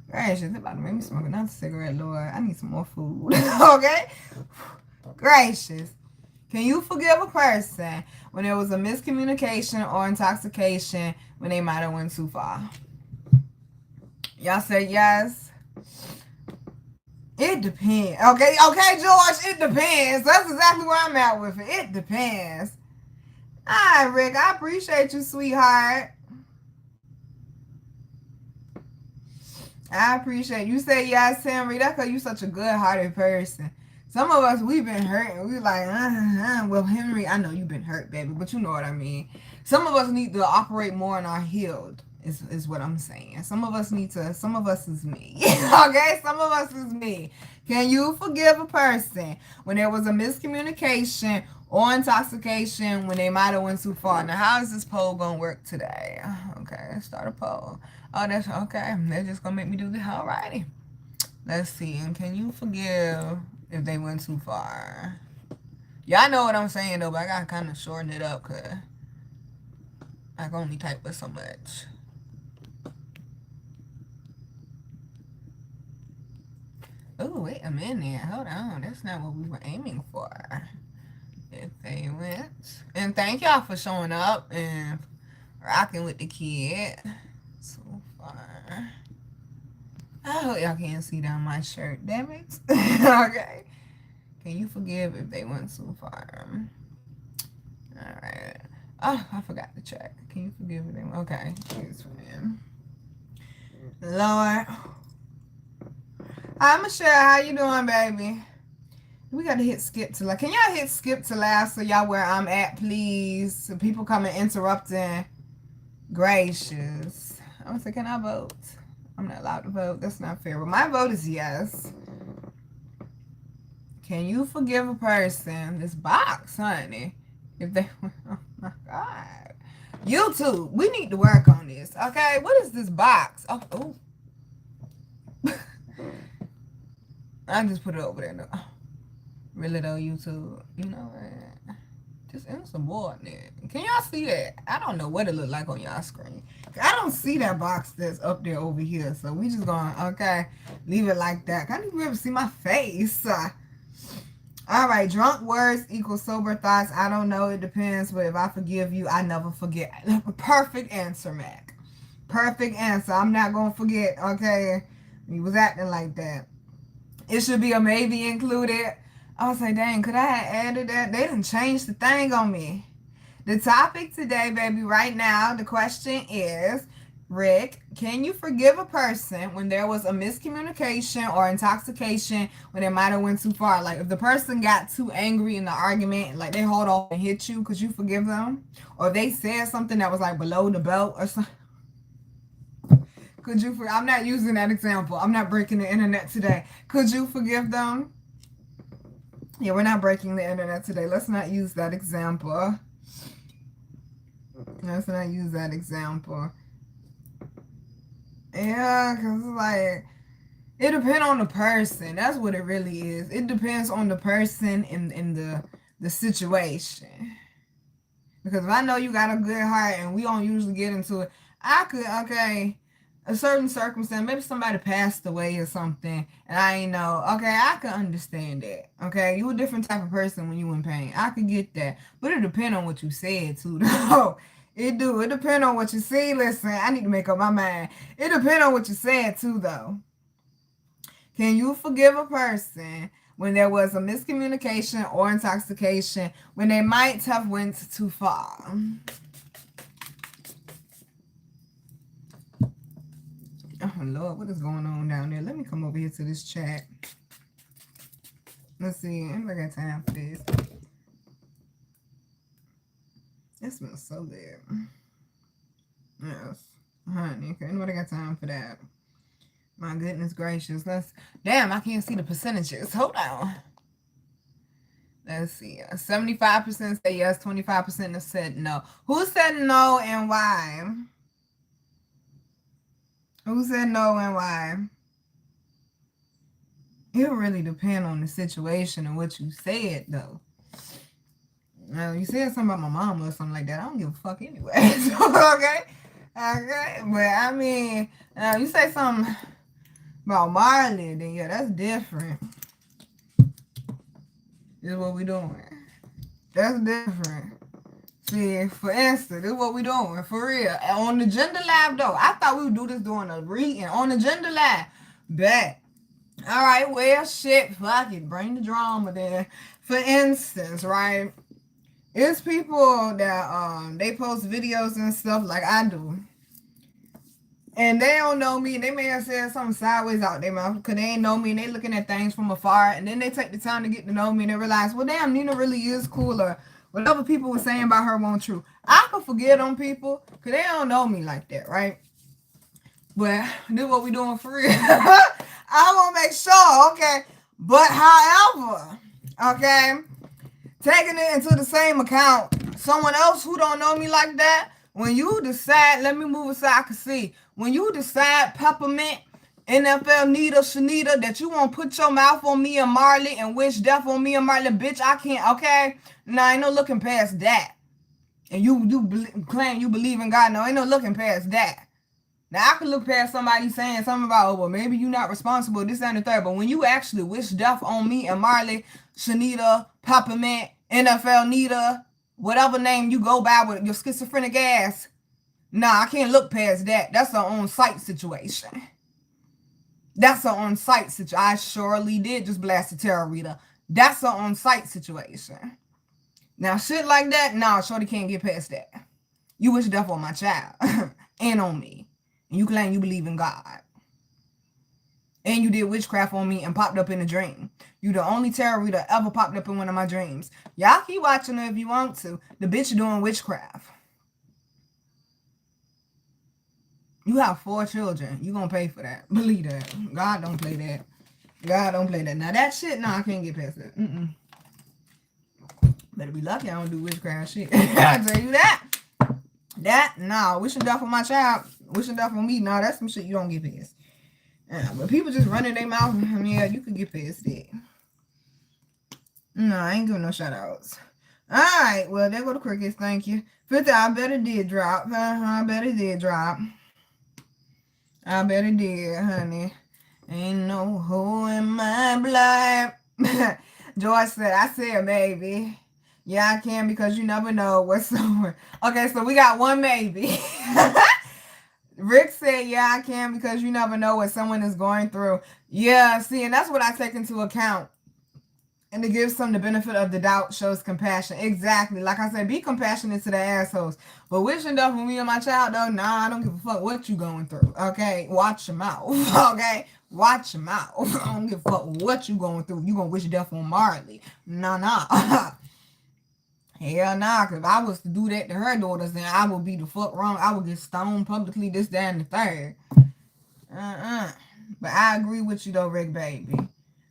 Gracious, it's about to make me smoke another cigarette, Lord. I need some more food. Okay? Gracious. Can you forgive a person when there was a miscommunication or intoxication when they might have went too far? Y'all say yes. It depends. Okay, George, it depends. That's exactly where I'm at with it. It depends. All right, Rick, I appreciate you, sweetheart. I appreciate you. Say yes, Henry. That's because you're such a good-hearted person. Some of us, we've been hurt, and we like, well, Henry, I know you've been hurt, baby, but you know what I mean. Some of us need to operate more in our healed, is what I'm saying. Some of us is me. Okay? Some of us is me. Can you forgive a person when there was a miscommunication or intoxication when they might have went too far? Now, how is this poll going to work today? Okay, let's start a poll. Oh, that's okay. They're just going to make me do this. Alrighty. Let's see. And can you forgive if they went too far? Y'all know what I'm saying, though, but I got to kind of shorten it up because I can only type with so much. Oh, wait a minute. Hold on. That's not what we were aiming for. If they went. And thank y'all for showing up and rocking with the kid so far. I hope y'all can't see down my shirt, damn it. Okay. Can you forgive if they went too far? Alright. Oh, I forgot to check. Can you forgive if they went? Okay. Here's for him. Lord. Hi, Michelle. How you doing, baby? We got to hit skip to last. Can y'all hit skip to last so y'all where I'm at, please? So people coming interrupting. Gracious. I'm going to say, can I vote? I'm not allowed to vote. That's not fair. But my vote is yes. Can you forgive a person? This box, honey. If they... Oh, my God. YouTube, we need to work on this, okay? What is this box? Oh. I just put it over there. No. Really, though, YouTube? You know what? Just insubordinate. Can y'all see that? I don't know what it look like on y'all screen. I don't see that box that's up there over here. So we just gonna, okay, leave it like that. I didn't even see my face. All right, drunk words equal sober thoughts. I don't know. It depends. But if I forgive you, I never forget. Perfect answer, Mac. Perfect answer. I'm not gonna forget, okay? He was acting like that. It should be a maybe included. I was like, dang, could I have added that? They didn't change the thing on me. The topic today, baby, right now, the question is, Rick, can you forgive a person when there was a miscommunication or intoxication when they might have went too far? Like, if the person got too angry in the argument, like they hold off and hit you, could you forgive them? Or if they said something that was like below the belt or something, could you I'm not using that example. I'm not breaking the internet today. Could you forgive them? Yeah, we're not breaking the internet today. Let's not use that example. Let's not use that example. Yeah, because like, it depends on the person. That's what it really is. It depends on the person in the situation. Because if I know you got a good heart and we don't usually get into it, I could, okay, a certain circumstance, maybe somebody passed away or something, and I ain't know. Okay, I can understand that. Okay, you a different type of person when you in pain. I could get that, but it depends on what you said too. Though it do. It depends on what you see. Listen, I need to make up my mind. It depends on what you said too, though. Can you forgive a person when there was a miscommunication or intoxication when they might have went too far? Oh, Lord, what is going on down there? Let me come over here to this chat. Let's see. Anybody got time for this? It smells so good. Yes. Honey, okay. Anybody got time for that? My goodness gracious. Damn, I can't see the percentages. Hold on. Let's see. 75% say yes, 25% have said no. Who said no and why? Who said no and why? It really depends on the situation and what you said, though. Now, you said something about my mom or something like that. I don't give a fuck anyway. Okay? Okay? But, I mean, you say something about Marley, then, yeah, that's different. This is what we doing. That's different. See, for instance, this is what we doing, for real. On the Gender Lab, though, I thought we would do this during a reading. On the Gender Lab, bet. All right, well, shit, fuck it, bring the drama there. For instance, right, it's people that they post videos and stuff like I do, and they don't know me. They may have said something sideways out their mouth because they ain't know me and they looking at things from afar. And then they take the time to get to know me and they realize, well, damn, Nina really is cool, or whatever people were saying about her wasn't true. I can forget on people because they don't know me like that, right? But this is what we doing for real. I want to make sure, okay? But however, okay, taking it into the same account, someone else who don't know me like that, when you decide, let me move aside, I can see. When you decide peppermint, NFL Nita, Shanita, that you won't put your mouth on me and Marley and wish death on me and Marley, bitch, I can't, okay? Nah, ain't no looking past that. And you claim you believe in God, no, ain't no looking past that. Now, I could look past somebody saying something about, oh, well, maybe you're not responsible, this, and the third. But when you actually wish death on me and Marley, Shanita, Peppermint, NFL Nita, whatever name you go by with your schizophrenic ass, nah, I can't look past that. That's an on-site situation. That's an on-site situation. I surely did just blast a tarot reader. That's an on-site situation. Now, shit like that, nah, shorty can't get past that. You wish death on my child and on me. And you claim you believe in God. And you did witchcraft on me and popped up in a dream. You the only tarot reader ever popped up in one of my dreams. Y'all keep watching it if you want to. The bitch doing witchcraft. You have 4 children. You gonna pay for that. Believe that. God don't play that. God don't play that. Now that shit, I can't get past that. Better be lucky I don't do witchcraft shit. I tell you that. Wishing death on my child, wishing death on me, that's some shit you don't get past. But people just running their mouth, yeah, you can get past that. No, I ain't doing no shout outs. Alright, well, there go the crickets, thank you. 50, I bet it did drop. I bet it did drop. I bet it did, honey. Ain't no hole in my blood. George said, I said maybe. Yeah, I can because you never know what's somewhere. Okay, so we got one maybe. Rick said, yeah, I can because you never know what someone is going through. Yeah, see, and that's what I take into account. And to give some the benefit of the doubt shows compassion. Exactly. Like I said, be compassionate to the assholes. But wishing death on me and my child, though, nah, I don't give a fuck what you going through. Okay? Watch your mouth. Okay? Watch your mouth. I don't give a fuck what you going through. You gonna wish death on Marley. Nah. Hell nah, because if I was to do that to her daughters, then I would be the fuck wrong. I would get stoned publicly, this, that, and the third. But I agree with you though, Rick baby.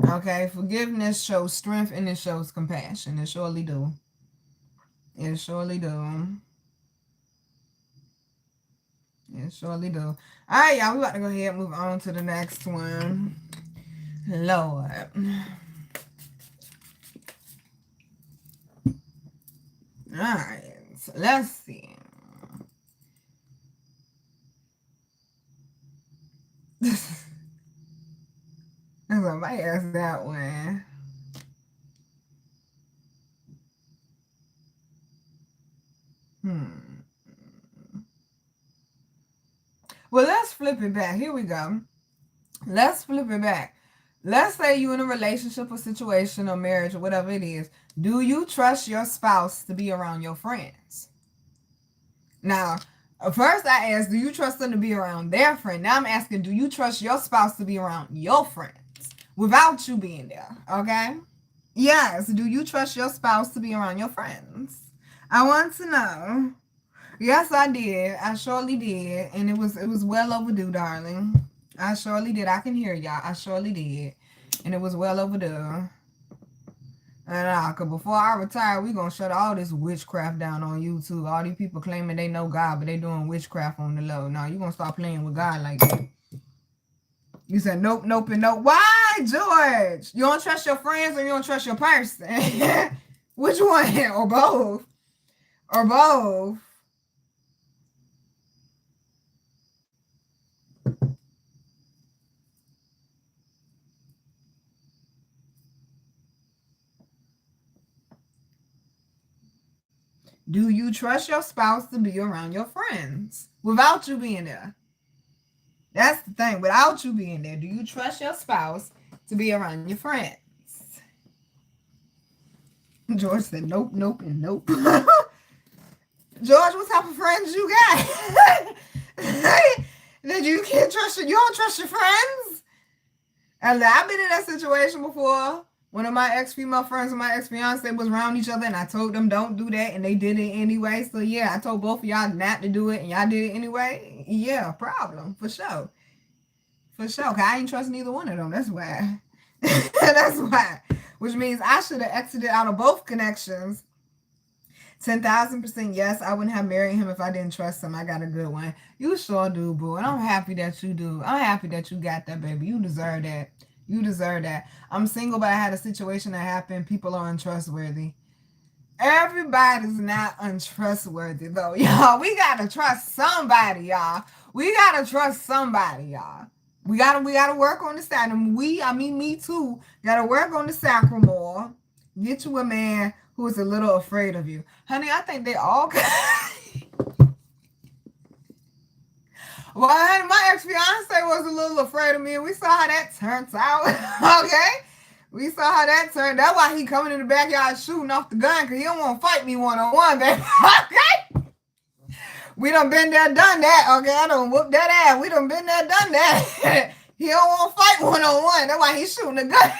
Okay, forgiveness shows strength and it shows compassion. It surely do. It surely do. It surely do. Alright, y'all, we about to go ahead and move on to the next one. Lord. Alright, so let's see. Somebody asked that one. Well, let's flip it back. Here we go. Let's flip it back. Let's say you're in a relationship or situation or marriage or whatever it is. Do you trust your spouse to be around your friends? Now, first I asked, do you trust them to be around their friend? Now I'm asking, do you trust your spouse to be around your friends without you being there? Okay? Yes. Do you trust your spouse to be around your friends? I want to know. Yes, I did. I surely did. And it was well overdue, darling. I surely did. I can hear y'all. I surely did. And it was well overdue. And cause before I retire, we gonna shut all this witchcraft down on YouTube. All these people claiming they know God, but they doing witchcraft on the low. Now you gonna start playing with God like that. You said nope, nope, and nope. Why, George? You don't trust your friends or you don't trust your person? Which one? Or both? Or both? Do you trust your spouse to be around your friends without you being there? That's the thing. Without you being there, do you trust your spouse to be around your friends. George said nope, nope, and nope. George, what type of friends you got? That you can't trust you don't trust your friends? And I've been in that situation before. One of my ex-female friends and my ex-fiance was around each other, and I told them don't do that, and they did it anyway. So yeah, I told both of y'all not to do it, and y'all did it anyway. Yeah, problem, for sure. For sure, because I ain't trust neither one of them. That's why. That's why. Which means I should have exited out of both connections. 10,000% yes, I wouldn't have married him if I didn't trust him. I got a good one. You sure do, boo. And I'm happy that you do. I'm happy that you got that, baby. You deserve that. You deserve that. I'm single, but I had a situation that happened. People are untrustworthy. Everybody's not untrustworthy, though, y'all. We got to trust somebody, y'all. We got to trust somebody, y'all. We gotta work on the side. And me too, gotta work on the sacral more. Get you a man who is a little afraid of you. Honey, I think they all well, honey, my ex-fiance was a little afraid of me, and we saw how that turns out. Okay? We saw how that turned. That's why he coming in the backyard shooting off the gun, because he don't want to fight me one-on-one, baby. Okay? We done been there, done that. Okay, I done whooped that ass. We done been there, done that. He don't want to fight one-on-one. That's why he's shooting the gun.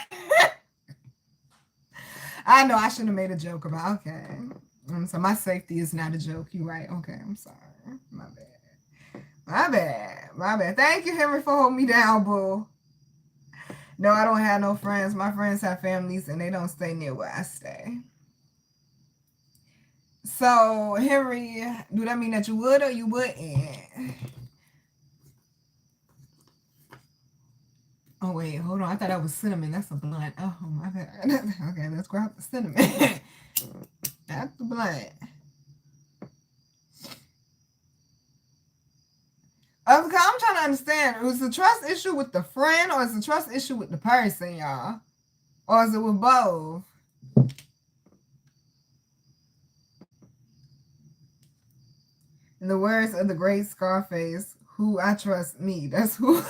I know I shouldn't have made a joke about. Okay. So my safety is not a joke. You right. Okay, I'm sorry. My bad. My bad. My bad. Thank you, Henry, for holding me down, boo. No, I don't have no friends. My friends have families, and they don't stay near where I stay. So, Henry, do that mean that you would or you wouldn't? Oh, wait, hold on. I thought that was cinnamon. That's a blunt. Oh, my bad. Okay, let's grab the cinnamon. That's the blunt. I'm trying to understand. Was the trust issue with the friend, or is the trust issue with the person, y'all? Or is it with both? In the words of the great Scarface, who I trust me. That's who.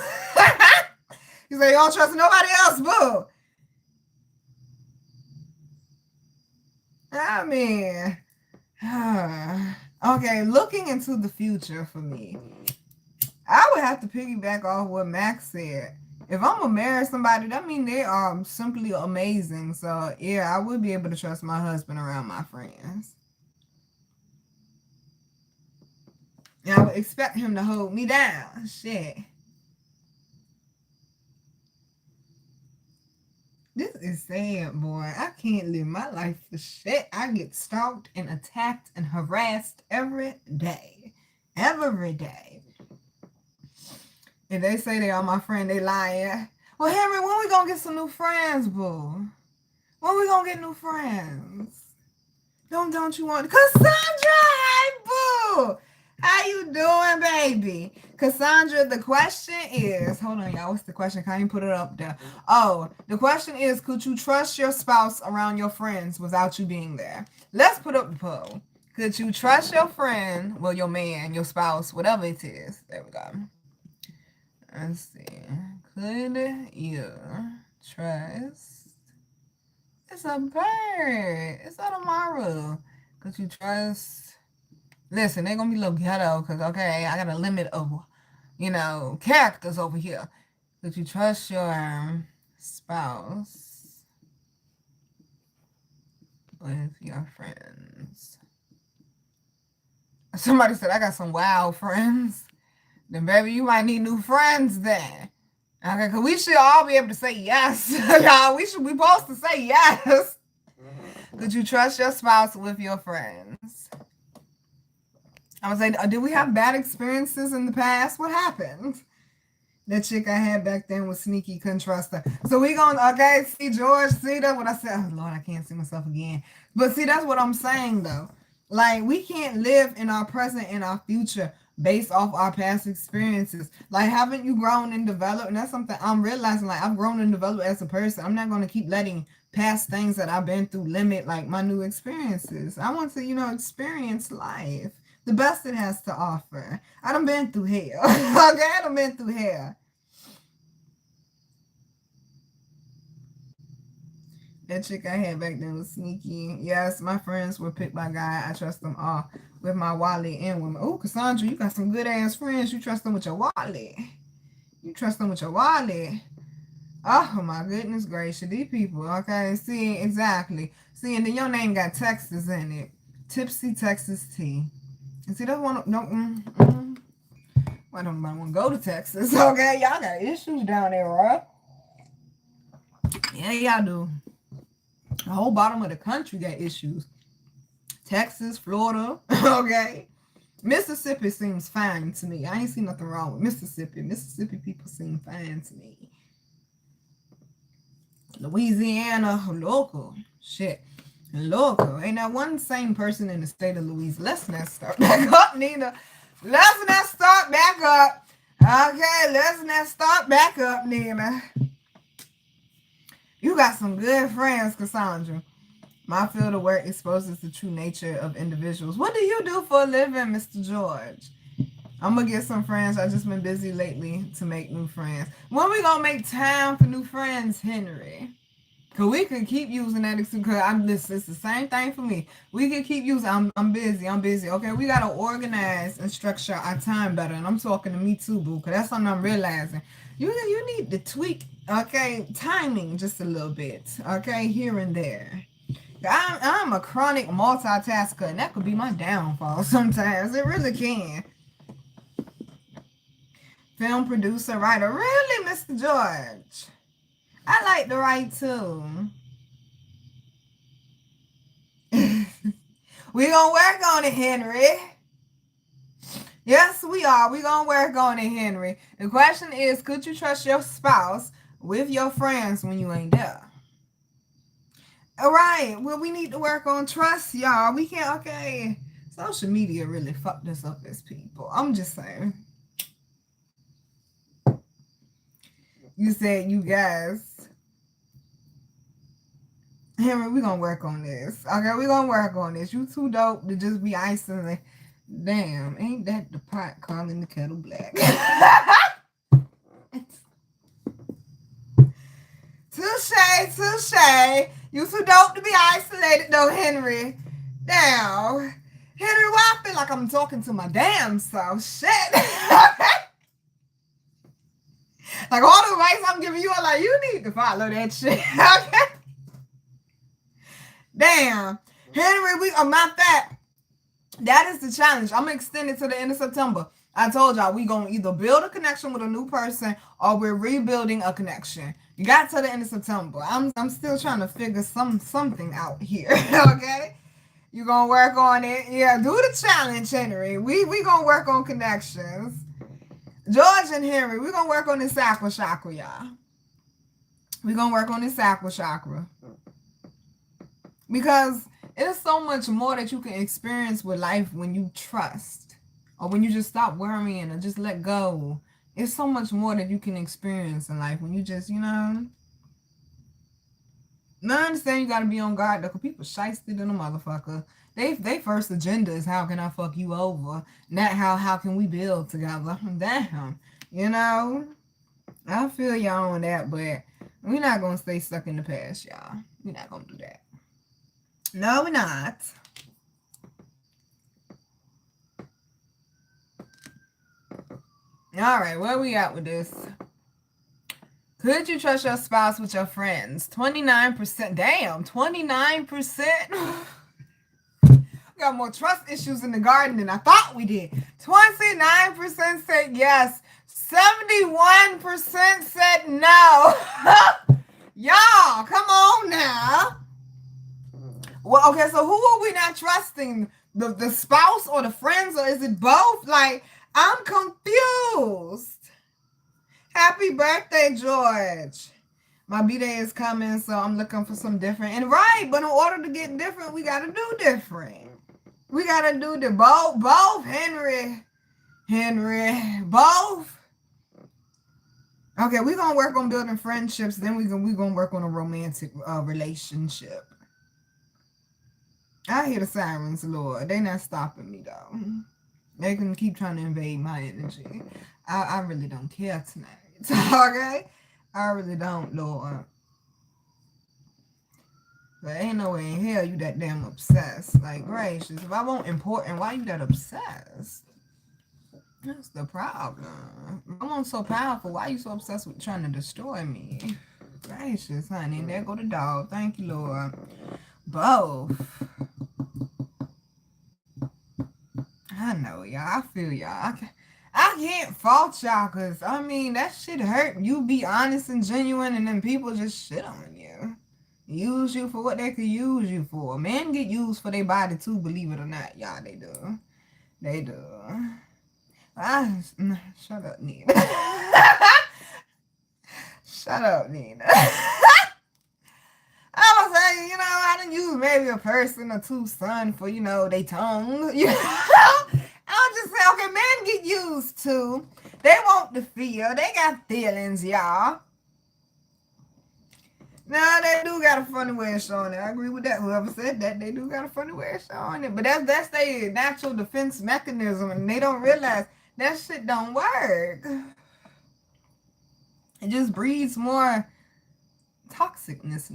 He said, you don't trust nobody else, boo. I mean, okay, looking into the future for me, I would have to piggyback off what Max said. If I'm going to marry somebody, that means they are simply amazing. So, yeah, I would be able to trust my husband around my friends. And I would expect him to hold me down. Shit. This is sad, boy. I can't live my life for shit. I get stalked and attacked and harassed every day. Every day. If they say they are my friend, they lying. Well, Henry, when we gonna get some new friends, boo? When we gonna get new friends? Don't you want... Cassandra, hi, boo! How you doing, baby? Cassandra, the question is... Hold on, y'all. What's the question? Can't even put it up there. Oh, the question is, could you trust your spouse around your friends without you being there? Let's put up the poll. Could you trust your friend, well, your man, your spouse, whatever it is? There we go. Let's see. Could you trust... It's a bird. It's a tomorrow. Could you trust... Listen, they're going to be a little ghetto because, okay, I got a limit of, characters over here. Could you trust your spouse with your friends? Somebody said, I got some wild friends. Then, baby, you might need new friends then. Okay, because we should all be able to say yes. Y'all, we supposed to say yes. Could you trust your spouse with your friends? I was like, did we have bad experiences in the past? What happened? That chick I had back then was sneaky, couldn't trust her. So we gonna, okay, see, George, see, that's what I said. Oh, Lord, I can't see myself again. But see, that's what I'm saying, though. Like, we can't live in our present and our future based off our past experiences. Like, haven't you grown and developed? And that's something I'm realizing, like, I've grown and developed as a person. I'm not going to keep letting past things that I've been through limit, like, my new experiences. I want to, experience life. The best it has to offer. I done been through hell. Okay, I done been through hell. That chick I had back then was sneaky. Yes, my friends were picked by God. I trust them all with my wallet and with my... Oh, Cassandra, you got some good-ass friends. You trust them with your wallet. You trust them with your wallet. Oh, my goodness gracious. These people, okay? See, exactly. See, and then your name got Texas in it. Tipsy Texas Tea. And see, that's one... No, I don't want to go to Texas, okay? Y'all got issues down there, right? Yeah, y'all do. The whole bottom of the country got issues. Texas, Florida, okay? Mississippi seems fine to me. I ain't seen nothing wrong with Mississippi. Mississippi people seem fine to me. Louisiana, local. Shit. Local. Ain't that one sane person in the state of Louisiana. Let's not start back up, Nina. Let's not start back up. Okay, let's not start back up, Nina. You got some good friends, Cassandra. My field of work exposes the true nature of individuals. What do you do for a living, Mr. George? I'm going to get some friends. I've just been busy lately to make new friends. When we going to make time for new friends, Henry? Because we can keep using that excuse. Because it's the same thing for me. We can keep using, I'm busy. Okay, we got to organize and structure our time better. And I'm talking to me too, boo. Because that's something I'm realizing. You need to tweak, okay, timing just a little bit. Okay, here and there. I'm a chronic multitasker, and that could be my downfall sometimes. It really can. Film producer, writer. Really, Mr. George? I like to write too. We gonna work on it, Henry. Yes, we are. We gonna work on it, Henry. The question is, could you trust your spouse with your friends when you ain't there? All right. Well, we need to work on trust, y'all. We can't, okay. Social media really fucked us up as people. I'm just saying. You said you guys. Henry, we're going to work on this. Okay, we're going to work on this. You too dope to just be isolated. Damn, ain't that the pot calling the kettle black? Touche. You too dope to be isolated though, Henry. Damn. Henry, why I feel like I'm talking to my damn self. Shit. Like all the advice I'm giving you, I'm like, you need to follow that shit. Okay? Damn. Henry, matter of fact, that is the challenge. I'm going to extend it to the end of September. I told y'all we going to either build a connection with a new person or we're rebuilding a connection. You got to the end of September. I'm still trying to figure something out here. Okay? You going to work on it? Yeah, do the challenge, Henry. We going to work on connections. George and Henry, we're going to work on this sacral chakra, y'all. We're going to work on this sacral chakra. Because there's so much more that you can experience with life when you trust. Or when you just stop worrying or just let go. It's so much more that you can experience in life when you just, you know. Now I understand you got to be on guard though, because people shysted in a motherfucker. They first agenda is how can I fuck you over? Not how can we build together. Damn. You know. I feel y'all on that, but we're not going to stay stuck in the past, y'all. We're not going to do that. No, we're not. All right, where we at with this? Could you trust your spouse with your friends? 29%. Damn, 29%. We got more trust issues in the garden than I thought we did. 29% said yes. 71% said no. Y'all, come on now. Well, okay, so who are we not trusting? The spouse or the friends, or is it both? Like, I'm confused. Happy birthday, George. My B-Day is coming, so I'm looking for some different. And right, but in order to get different, we got to do different. We got to do the both, Henry, both. Okay, we're going to work on building friendships. Then we're going to work on a romantic relationship. I hear the sirens, Lord. They not stopping me, though. They can keep trying to invade my energy. I really don't care tonight. Okay? I really don't, Lord. There ain't no way in hell you that damn obsessed. Like, gracious, if I want important, why you that obsessed? That's the problem. If I want so powerful, why you so obsessed with trying to destroy me? Gracious, honey. There go the dog. Thank you, Lord. Both. I know, y'all. I feel y'all. I can't fault y'all, because, I mean, that shit hurt. You be honest and genuine, and then people just shit on you. Use you for what they could use you for. Men get used for their body, too, believe it or not. Y'all, they do. They do. Shut up, Nina. Shut up, Nina. I was saying, I done use maybe a person or two son for, they tongue. I was just saying, okay, men get used to. They want the feel. They got feelings, y'all. Now, they do got a funny way of showing it. I agree with that. Whoever said that, they do got a funny way of showing it. But that's their natural defense mechanism, and they don't realize that shit don't work. It just breeds more toxicness.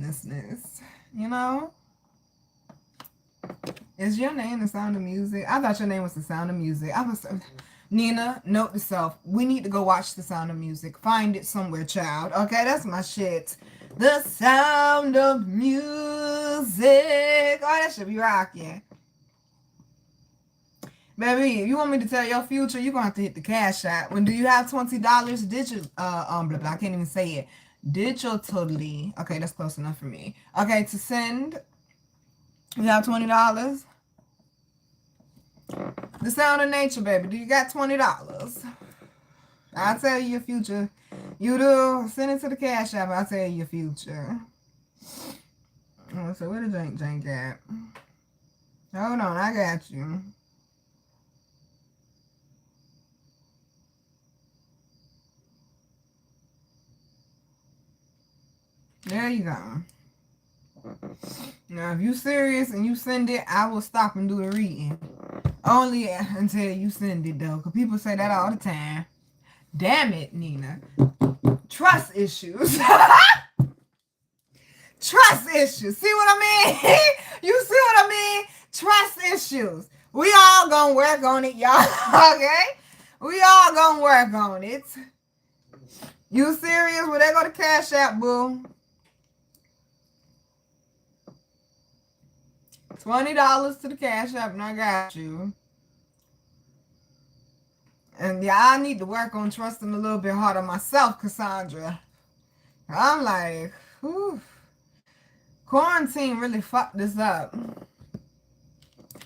Is your name The Sound of Music? I thought your name was The Sound of Music. Nina, note to self. We need to go watch The Sound of Music. Find it somewhere, child. Okay, that's my shit. The Sound of Music. Oh, that should be rocking. Baby, if you want me to tell your future, you're going to have to hit the cash app. When do you have $20 digital? Blah, blah, I can't even say it. Digitally. Okay, that's close enough for me. Okay, to send, you have $20. The Sound of Nature, baby. Do you got $20? I'll tell you your future. You do. Send it to the cash app. I'll tell you your future. So where the jank at? Hold on, I got you. There you go. Now, if you serious and you send it, I will stop and do the reading. Only until you send it, though. Because people say that all the time. Damn it, Nina. Trust issues. Trust issues. See what I mean? You see what I mean? Trust issues. We all gonna work on it, y'all. Okay? We all gonna work on it. You serious? Well, they go to Cash App, boo. $20 to the Cash App, and I got you. And yeah, I need to work on trusting a little bit harder myself, Cassandra. I'm like, whew. Quarantine really fucked this up.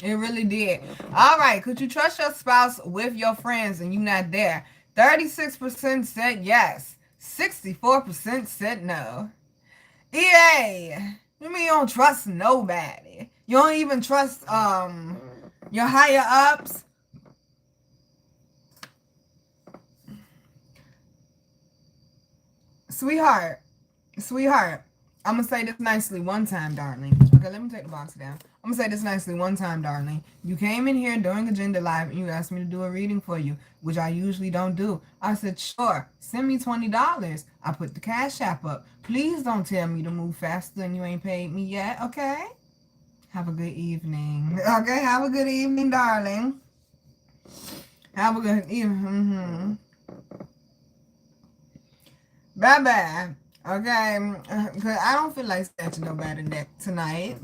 It really did. All right, could you trust your spouse with your friends and you not there? 36% said yes. 64% said no. EA, you mean you don't trust nobody? You don't even trust your higher ups? Sweetheart, I'm going to say this nicely one time, darling. Okay, let me take the box down. I'm going to say this nicely one time, darling. You came in here during Agenda Live and you asked me to do a reading for you, which I usually don't do. I said, sure, send me $20. I put the Cash App up. Please don't tell me to move faster and you ain't paid me yet, okay? Have a good evening. Okay, have a good evening, darling. Have a good evening. Bye-bye. Okay, cause I don't feel like snatching nobody neck tonight.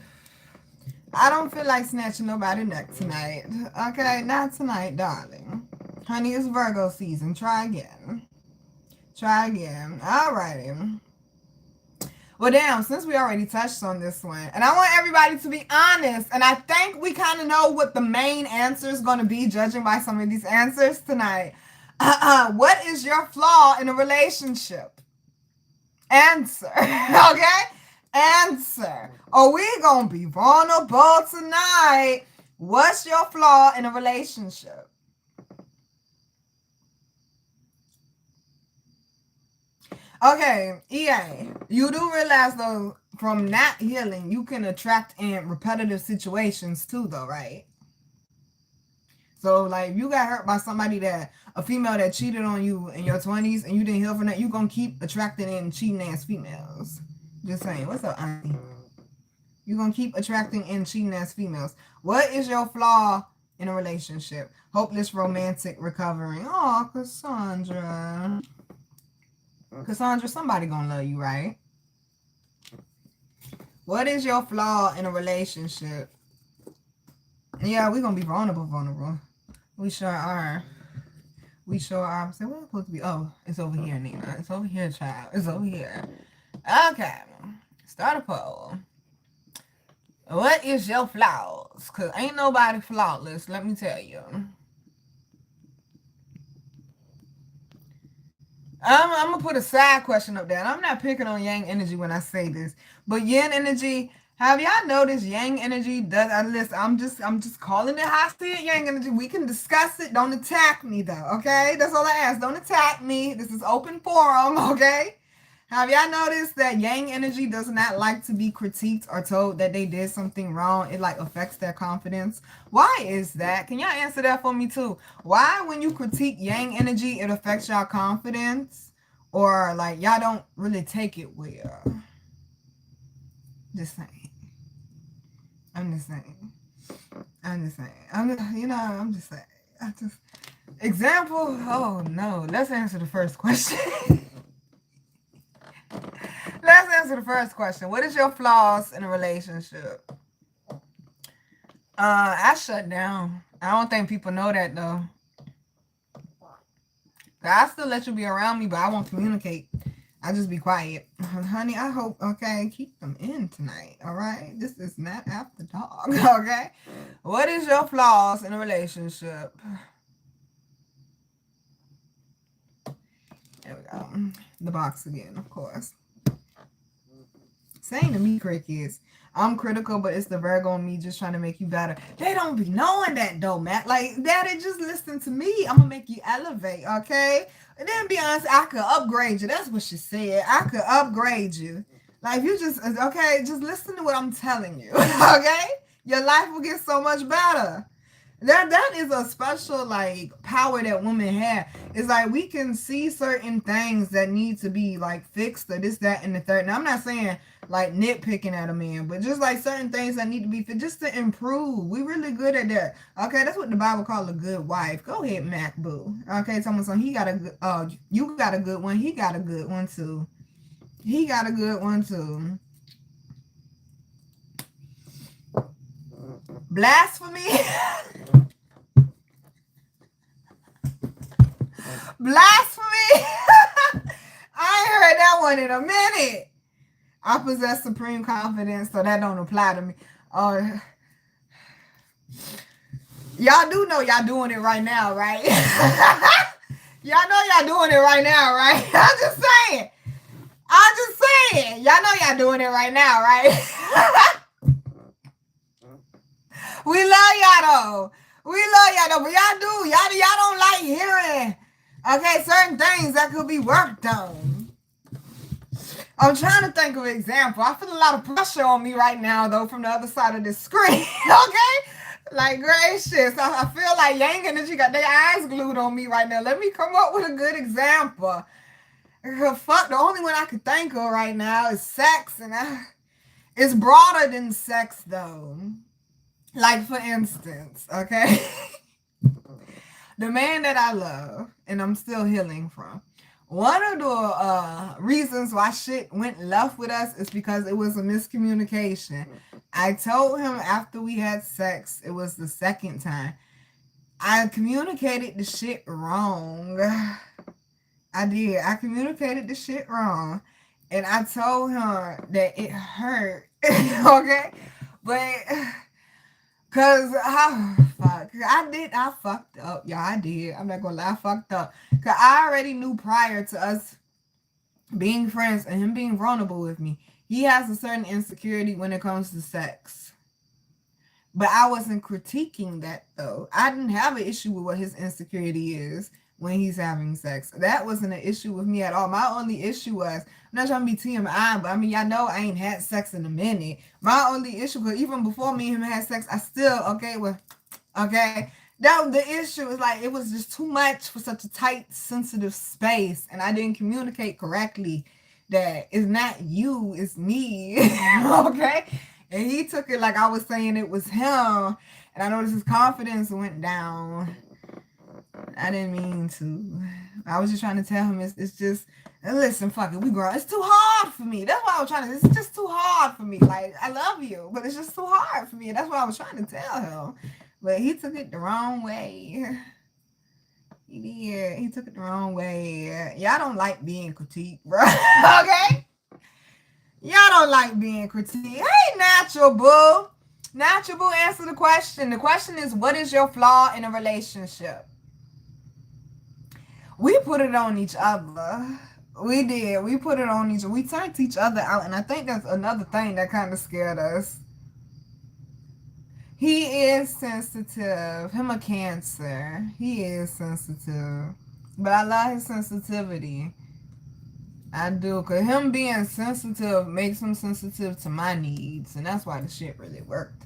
I don't feel like snatching nobody neck tonight. Okay, not tonight, darling. Honey, it's Virgo season. Try again. Try again. Alrighty. Well, damn, since we already touched on this one, and I want everybody to be honest, and I think we kind of know what the main answer is going to be, judging by some of these answers tonight. What is your flaw in a relationship? Answer. Okay? Answer. Are we going to be vulnerable tonight? What's your flaw in a relationship? Okay, EA, you do realize, though, from not healing, you can attract in repetitive situations, too, though, right? So, like, if you got hurt by somebody a female that cheated on you in your 20s and you didn't heal from that, you're going to keep attracting in cheating ass females. Just saying. What's up, Auntie? You're going to keep attracting and cheating as females. What is your flaw in a relationship? Hopeless romantic recovering. Oh, Cassandra. Cassandra, somebody going to love you, right? What is your flaw in a relationship? Yeah, we're going to be vulnerable. We sure are. We sure are. So we're supposed to be. Oh, it's over here, Nina. It's over here, child. It's over here. Okay. Start a poll. What is your flaws? Because ain't nobody flawless, let me tell you. I'm going to put a side question up there. And I'm not picking on yang energy when I say this. But yin energy, have y'all noticed yang energy does, listen, I'm just calling it how I see it, yang energy. We can discuss it. Don't attack me, though, okay? That's all I ask. Don't attack me. This is open forum, okay? Have y'all noticed that yang energy does not like to be critiqued or told that they did something wrong? It like affects their confidence. Why is that? Can y'all answer that for me too? Why when you critique yang energy, it affects y'all confidence? Or like y'all don't really take it well? Just saying. I'm just saying. I'm just saying. Example? Oh no. Let's answer the first question. Let's answer the first question. What is your flaws in a relationship? I shut down. I don't think people know that though. I still let you be around me, but I won't communicate. I just be quiet. Honey, I hope, okay, keep them in tonight, all right? This is not after dark, okay? What is your flaws in a relationship? There we go. The box again, of course. Saying to me, crickets, I'm critical, but it's the Virgo in me just trying to make you better. They don't be knowing that though, Matt. Like, Daddy, just listen to me. I'm gonna make you elevate, okay? And then be honest, I could upgrade you. That's what she said. I could upgrade you. Like, if you just, okay, just listen to what I'm telling you, okay? Your life will get so much better. That is a special like power that women have. It's like we can see certain things that need to be like fixed or this, that, and the third. Now I'm not saying like nitpicking at a man, but just like certain things that need to be fixed just to improve. We really good at that. Okay, that's what the Bible calls a good wife. Go ahead, Mac Boo. Okay, someone so he got a good you got a good one, he got a good one too. He got a good one too. Blasphemy. Blasphemy. I ain't heard that one in a minute. I possess supreme confidence, so that don't apply to me. Y'all do know y'all doing it right now, right? Y'all know y'all doing it right now, right? I'm just saying. Y'all know y'all doing it right now, right? We love y'all though. But y'all don't like hearing, okay, certain things that could be worked on. I'm trying to think of an example. I feel a lot of pressure on me right now though from the other side of the screen, okay? Like, gracious, I feel like yang energy got their eyes glued on me right now. Let me come up with a good example. Fuck, the only one I could think of right now is sex, and it's broader than sex though. Like, for instance, okay, the man that I love and I'm still healing from, one of the reasons why shit went left with us is because it was a miscommunication. I told him after we had sex, it was the second time, I communicated the shit wrong. I did. I communicated the shit wrong. And I told him that it hurt. Okay? But... Cause I fucked up, y'all. I did. I'm not gonna lie, I fucked up. Cause I already knew prior to us being friends and him being vulnerable with me, he has a certain insecurity when it comes to sex. But I wasn't critiquing that though. I didn't have an issue with what his insecurity is when he's having sex. That wasn't an issue with me at all. My only issue was, I'm not trying to be TMI, but I mean, y'all know I ain't had sex in a minute. My only issue was, even before me and him had sex, I still, okay, that was the issue. Is like, it was just too much for such a tight, sensitive space, and I didn't communicate correctly that it's not you, it's me, okay? And he took it like I was saying it was him. And I noticed his confidence went down. I didn't mean to. I was just trying to tell him it's just, listen, fuck it, we grown. It's too hard for me. That's what I was trying to, it's just too hard for me. Like, I love you, but it's just too hard for me. And that's what I was trying to tell him. But he took it the wrong way. He did. He took it the wrong way. Y'all don't like being critiqued, bro. Okay? Y'all don't like being critiqued. Hey, Natural Boo. Natural Boo, answer the question. The question is, what is your flaw in a relationship? We put it on each other. We did. We put it on each other. We turned each other out. And I think that's another thing that kind of scared us. He is sensitive. Him a Cancer. He is sensitive. But I love his sensitivity. I do. Because him being sensitive makes him sensitive to my needs. And that's why the shit really worked.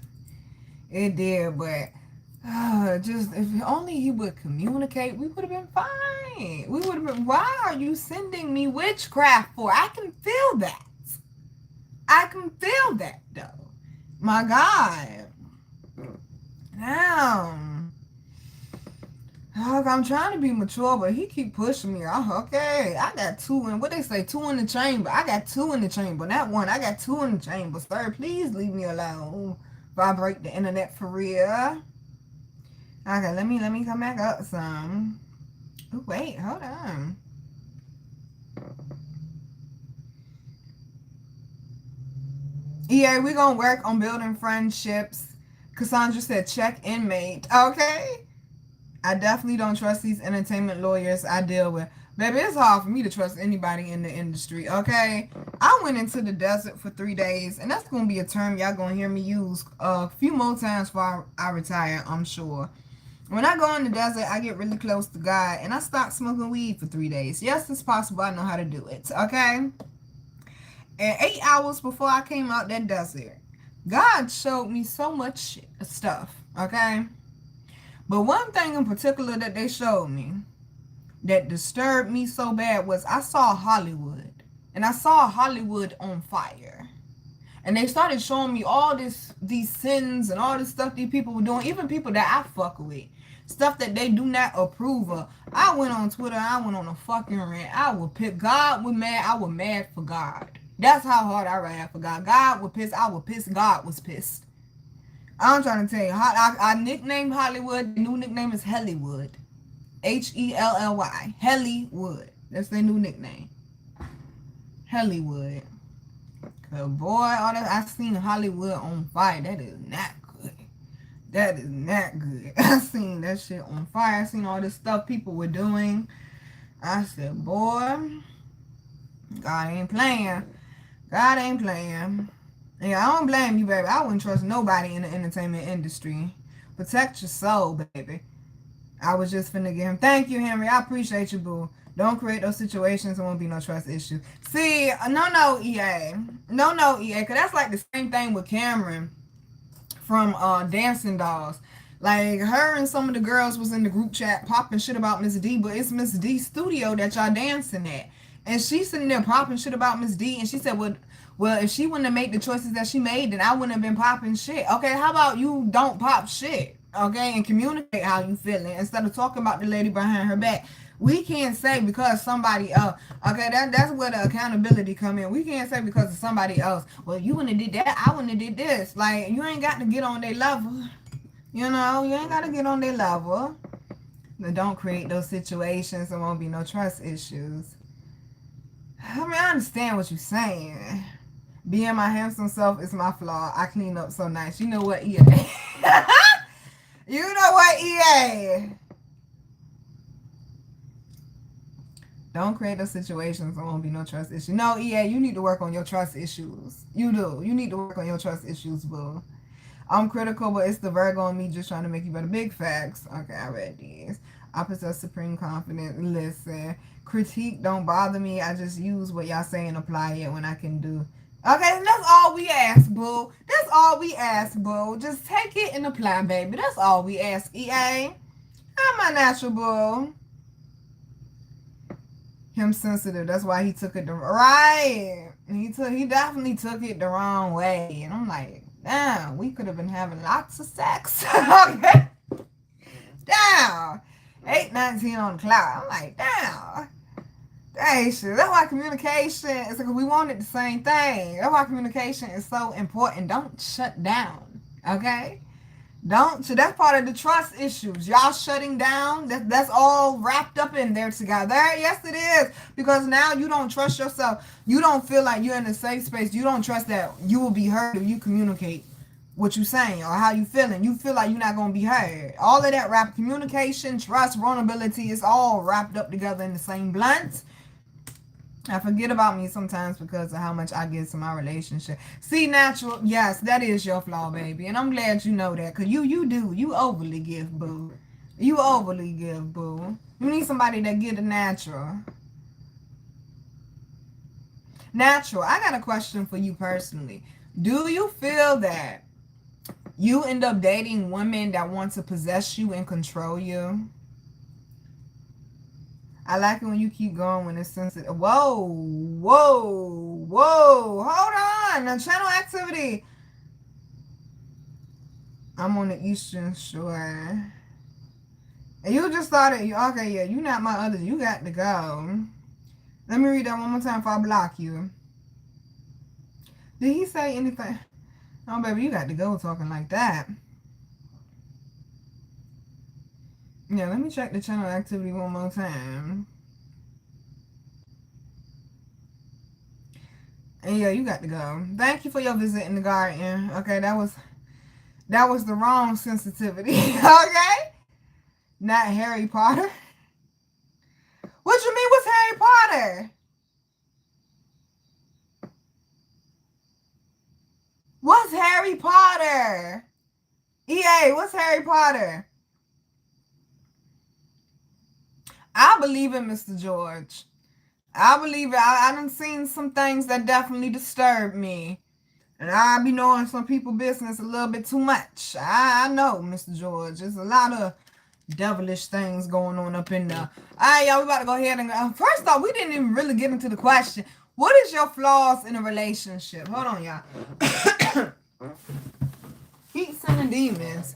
It did. But just if only he would communicate, we would have been fine. We would have been, why are you sending me witchcraft for? I can feel that. I can feel that though. My God. Damn. I'm trying to be mature, but he keep pushing me. Okay, I got two in, what they say, two in the chamber. I got two in the chamber. Not one, I got two in the chamber. Sir, please leave me alone. If I break the internet for real. Okay, let me come back up some. Oh, wait, hold on. Yeah, we're going to work on building friendships. Cassandra said, check inmate. Okay. I definitely don't trust these entertainment lawyers I deal with. Baby, it's hard for me to trust anybody in the industry, okay? I went into the desert for 3 days, and that's going to be a term y'all going to hear me use a few more times before I retire, I'm sure. When I go in the desert, I get really close to God, and I stop smoking weed for 3 days. Yes, it's possible. I know how to do it, okay? And 8 hours before I came out that desert, God showed me so much stuff, okay? But one thing in particular that they showed me that disturbed me so bad was I saw Hollywood. And I saw Hollywood on fire. And they started showing me all these sins and all this stuff these people were doing, even people that I fuck with. Stuff that they do not approve of. I went on Twitter, I went on a fucking rant. I was pissed. God was mad, I was mad for God. That's how hard I ran for God. God was pissed, I was pissed, God was pissed. I'm trying to tell you, I nicknamed Hollywood. The new nickname is Hellywood. Helly. Hellywood. That's their new nickname. Hellywood. Cause boy, all that I seen Hollywood on fire. That is not good. That is not good. I seen that shit on fire. I seen all this stuff people were doing. I said, boy, God ain't playing. God ain't playing. Yeah, I don't blame you, baby. I wouldn't trust nobody in the entertainment industry. Protect your soul, baby. I was just finna give him. Thank you, Henry. I appreciate you, boo. Don't create those situations. There won't be no trust issues. See, no, EA. No, EA. Because that's like the same thing with Cameron from Dancing Dolls. Like, her and some of the girls was in the group chat popping shit about Miss D, but it's Miss D's studio that y'all dancing at. And she's sitting there popping shit about Miss D, and she said, well, if she wouldn't have made the choices that she made, then I wouldn't have been popping shit. Okay, how about you don't pop shit, okay, and communicate how you feeling instead of talking about the lady behind her back. We can't say because somebody else, okay, that's where the accountability come in. We can't say because of somebody else, well, you wouldn't have did that, I wouldn't have did this. Like, you ain't got to get on their level. You know, you ain't got to get on their level. But don't create those situations. There won't be no trust issues. I mean, I understand what you're saying. Being my handsome self is my flaw. I clean up so nice. You know what, EA? You know what, EA? Don't create those situations. There won't be no trust issues. No, EA, you need to work on your trust issues. You do. You need to work on your trust issues, boo. I'm critical, but it's the Virgo in me just trying to make you better. Big facts. Okay, I read these. I possess supreme confidence. Listen, critique don't bother me. I just use what y'all say and apply it when I can do. Okay, that's all we ask, boo. That's all we ask, boo. Just take it and apply, baby. That's all we ask, EA. I'm my natural, boo. Him sensitive. That's why he took it the right. He definitely took it the wrong way. And I'm like, Damn, we could have been having lots of sex. Okay. Damn. 8:19 on the clock. I'm like, damn. Hey, shit. That's why communication is like we wanted the same thing. That's why communication is so important. Don't shut down. Okay? Don't. So that's part of the trust issues. Y'all shutting down. That's all wrapped up in there together. Yes, it is. Because now you don't trust yourself. You don't feel like you're in a safe space. You don't trust that you will be heard if you communicate what you saying or how you feeling. You feel like you're not gonna be heard. All of that wrap communication, trust, vulnerability is all wrapped up together in the same blunt. I forget about me sometimes because of how much I give to my relationship. See, natural, yes, that is your flaw, baby. And I'm glad you know that. Because you overly give, boo. You overly give, boo. You need somebody that get the natural. Natural, I got a question for you personally. Do you feel that you end up dating women that want to possess you and control you? I like it when you keep going when it's sensitive. Whoa, whoa, whoa. Hold on. The channel activity. I'm on the Eastern Shore. And you just started. Okay, yeah, you not my other. You got to go. Let me read that one more time before I block you. Did he say anything? Oh, baby, you got to go talking like that. Yeah, let me check the channel activity one more time. And yeah, you got to go. Thank you for your visit in the garden. Okay, that was the wrong sensitivity. Okay? Not Harry Potter. What you mean, what's Harry Potter? What's Harry Potter? EA, what's Harry Potter? I believe in Mr. George. I believe it. I done seen some things that definitely disturb me. And I be knowing some people business a little bit too much. I know, Mr. George. There's a lot of devilish things going on up in there. All right, y'all, we about to go ahead and go. First off, we didn't even really get into the question. What is your flaws in a relationship? Hold on, y'all. Keep sending demons.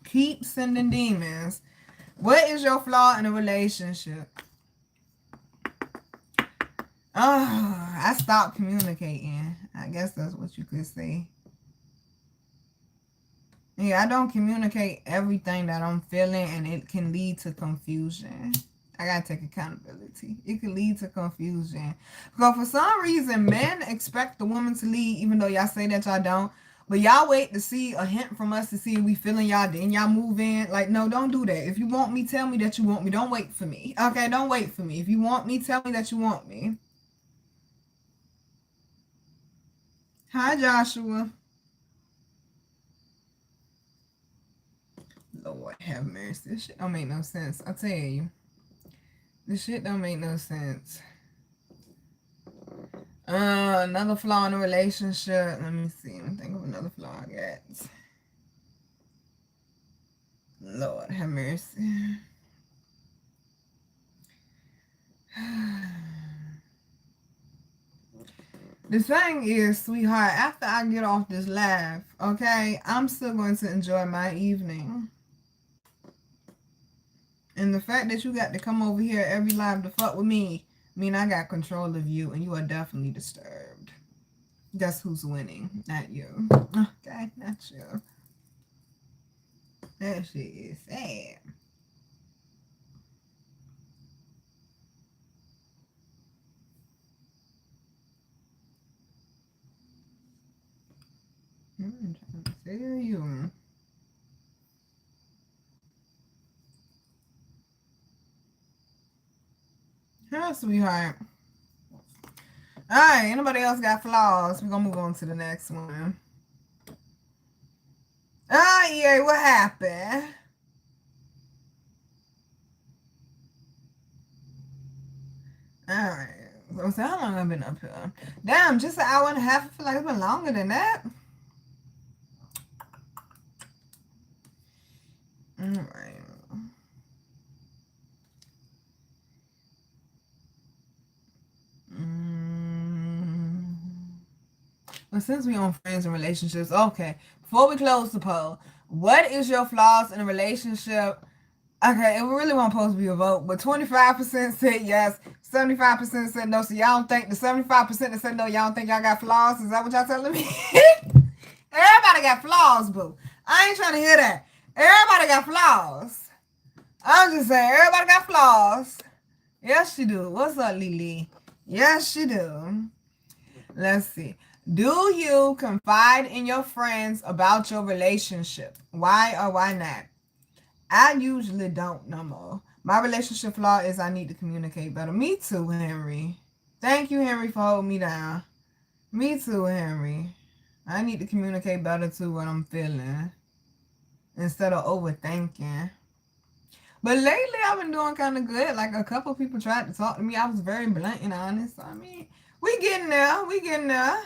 Keep sending demons. What is your flaw in a relationship? Oh, I stopped communicating. I guess that's what you could say. Yeah, I don't communicate everything that I'm feeling, and it can lead to confusion. I gotta take accountability. It can lead to confusion. Because for some reason, men expect the woman to lead, even though y'all say that y'all don't. But y'all wait to see a hint from us to see if we feeling y'all, then y'all move in. Like, no, don't do that. If you want me, tell me that you want me. Don't wait for me. Okay, don't wait for me. If you want me, tell me that you want me. Hi, Joshua. Lord have mercy. This shit don't make no sense. I tell you. This shit don't make no sense. Another flaw in a relationship. Let me see. Let me think of another flaw I got. Lord have mercy. The thing is, sweetheart, after I get off this live, okay, I'm still going to enjoy my evening. And the fact that you got to come over here every live to fuck with me, mean I got control of you, and you are definitely disturbed. Guess who's winning? Not you. Okay, not you. That shit is sad. I'm trying to tell you. Hi, sweetheart. Alright, anybody else got flaws? We're gonna move on to the next one. Oh, yeah, what happened? Alright. So how long have I been up here? Damn, just an hour and a half. I feel like it's been longer than that. Alright. Well, since we on friends and relationships, okay. Before we close the poll, what is your flaws in a relationship? Okay, it really wasn't supposed to be a vote, but 25% said yes, 75% said no. So y'all don't think the 75% that said no, y'all don't think y'all got flaws? Is that what y'all telling me? Everybody got flaws, boo. I ain't trying to hear that. Everybody got flaws. I'm just saying, everybody got flaws. Yes, she do. What's up, Lily? Yes, she do. Let's see. Do you confide in your friends about your relationship? Why or why not? I usually don't no more. My relationship flaw is I need to communicate better. Me too, Henry. Thank you, Henry, for holding me down. Me too, Henry. I need to communicate better too what I'm feeling instead of overthinking. But lately I've been doing kind of good. Like a couple people tried to talk to me. I was very blunt and honest. I mean, we getting there. We getting there.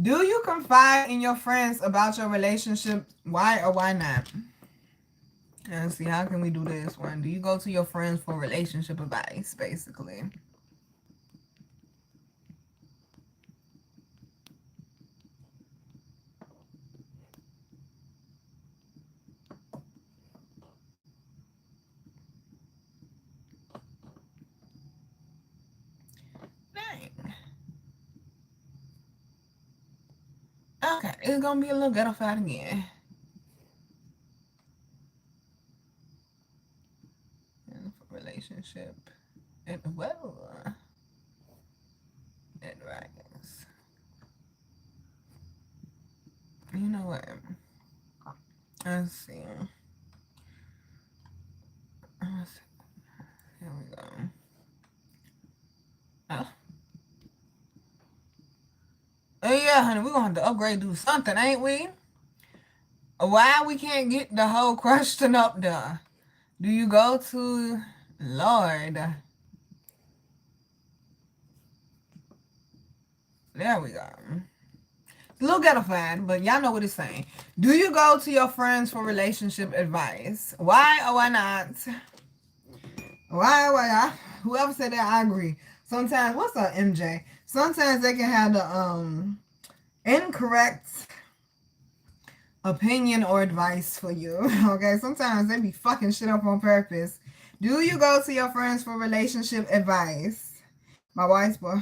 Do you confide in your friends about your relationship? Why or why not? Let's see, how can we do this one? Do you go to your friends for relationship advice, basically? Dang. Okay, it's gonna be a little ghetto fight again. Relationship well advice. You know what? Let's see. Here we go. Oh yeah, honey, we're gonna have to upgrade, do something, ain't we? Why we can't get the whole question up there? Do you go to Lord? There we go. It's a little ghettofied, but y'all know what it's saying. Do you go to your friends for relationship advice? Why or why not? Why? Whoever said that, I agree. Sometimes, what's up, MJ? Sometimes they can have the incorrect opinion or advice for you. Okay, sometimes they be fucking shit up on purpose. Do you go to your friends for relationship advice? My wife's boy.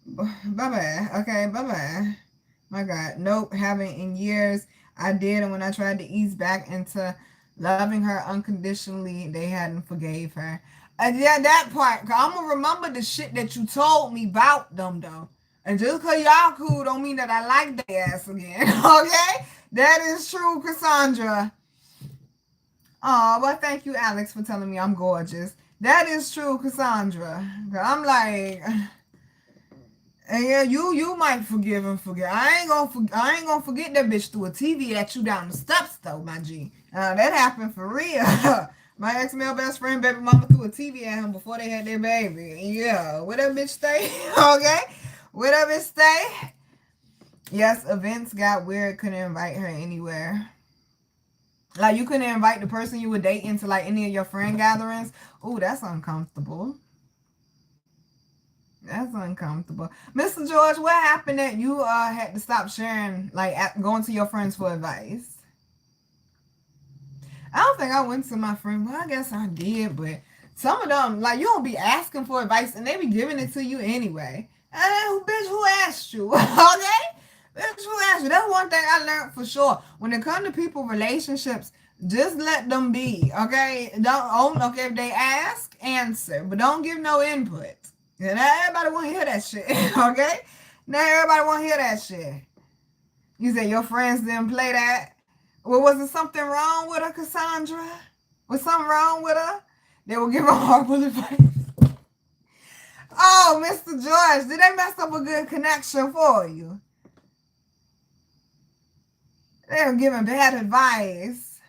Bye-bye. Okay, bye-bye. My God. Nope. Haven't in years. I did, and when I tried to ease back into loving her unconditionally, they hadn't forgave her. Yeah, that part. Cause I'm going to remember the shit that you told me about them, though. And just because y'all cool don't mean that I like their ass again. Okay? That is true, Cassandra. Oh, well, thank you, Alex, for telling me I'm gorgeous. That is true, Cassandra. I'm like... And yeah, you might forgive and forget. I ain't gonna forget that bitch threw a TV at you down the steps though, my G. That happened for real. My ex-male best friend, baby mama threw a TV at him before they had their baby. Yeah, where that bitch stay? Okay, where that bitch stay? Yes, events got weird. Couldn't invite her anywhere. Like you couldn't invite the person you were dating to like any of your friend gatherings. Ooh, that's uncomfortable. That's uncomfortable. Mr. George, what happened that you had to stop sharing, like going to your friends for advice? I don't think I went to my friend. Well, I guess I did, but some of them, like, you don't be asking for advice and they be giving it to you anyway. And bitch, who asked you? Okay? Bitch, who asked you? That's one thing I learned for sure. When it comes to people relationships, just let them be. Okay? Okay, if they ask, answer. But don't give no input. Yeah, now everybody want to hear that shit, okay? Now everybody want to hear that shit. You say your friends didn't play that? Well, was there something wrong with her, Cassandra? Was something wrong with her? They will give her horrible advice. Oh, Mr. George, did they mess up a good connection for you? They were giving bad advice.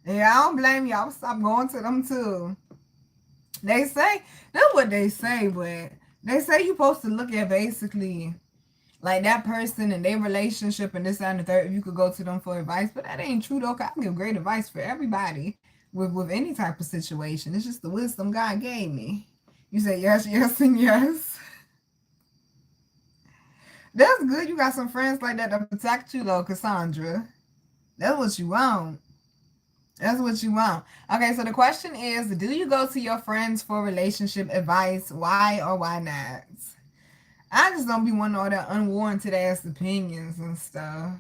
Yeah, I don't blame you. I would stop going to them too. They say, that's what they say, but they say you're supposed to look at basically like that person and their relationship and this and the third, if you could go to them for advice. But that ain't true though. I give great advice for everybody with any type of situation. It's just the wisdom God gave me. You say yes, yes, and yes. That's good. You got some friends like that to protect you, though, Cassandra. That's what you want. That's what you want. Okay, so the question is, do you go to your friends for relationship advice? Why or why not? I just don't be wanting all that unwarranted ass opinions and stuff.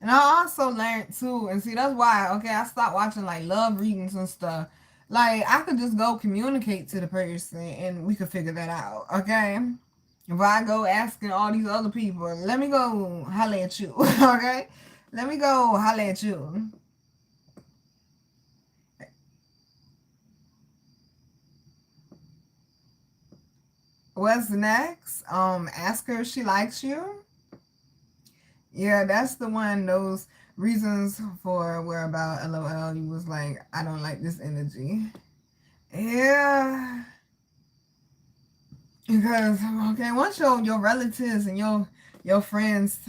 And I also learned too, and see that's why, okay, I stopped watching like love readings and stuff. Like I could just go communicate to the person and we could figure that out, okay? If I go asking all these other people, let me go holler at you, okay? Let me go holler at you. What's next? Ask her if she likes you. Yeah, that's the one. Those reasons for where about LOL. You was like, I don't like this energy. Yeah, because okay, once your relatives and your friends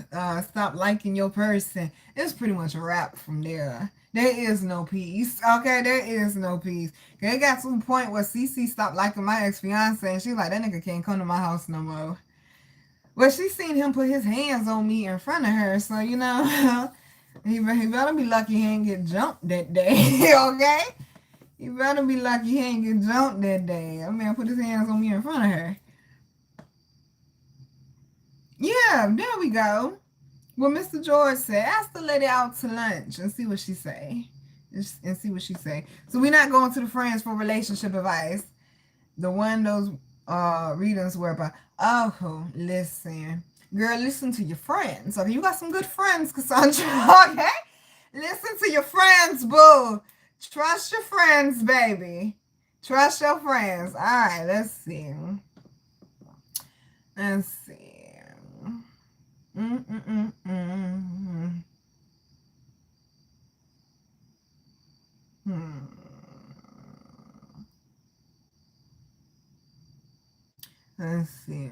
stop liking your person, it's pretty much a wrap from there. There is no peace. Okay, there is no peace. Okay, it got to the point where Cece stopped liking my ex fiance, and she like that nigga can't come to my house no more. Well, she seen him put his hands on me in front of her, so you know, he better be lucky he ain't get jumped that day. Okay, he better be lucky he ain't get jumped that day. I mean, put his hands on me in front of her. Yeah, there we go. Well, Mr. George said, ask the lady out to lunch and see what she say. And see what she say. So we're not going to the friends for relationship advice. The one those readings were about. Oh, listen. Girl, listen to your friends. Okay, you got some good friends, Cassandra. Okay? Listen to your friends, boo. Trust your friends, baby. Trust your friends. All right, let's see. Let's see. Mm-mm-mm-mm. Hmm. Let's see.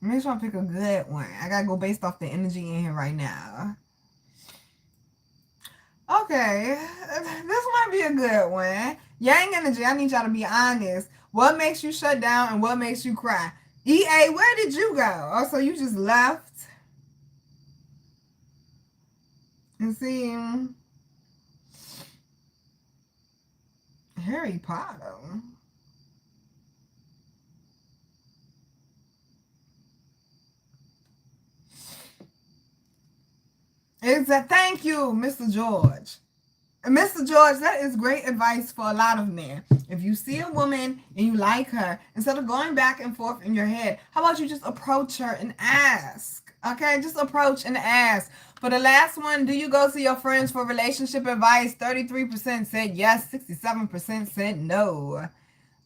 Make sure I pick a good one. I gotta go based off the energy in here right now. Okay, this might be a good one. Yang energy, I need y'all to be honest. What makes you shut down and what makes you cry? EA, where did you go? Oh, so you just left? And see, Harry Potter. Thank you, Mr. George. And Mr. George, that is great advice for a lot of men. If you see a woman and you like her, instead of going back and forth in your head, how about you just approach her and ask? Okay, just approach and ask. For the last one, do you go to your friends for relationship advice? 33% said yes, 67% said no.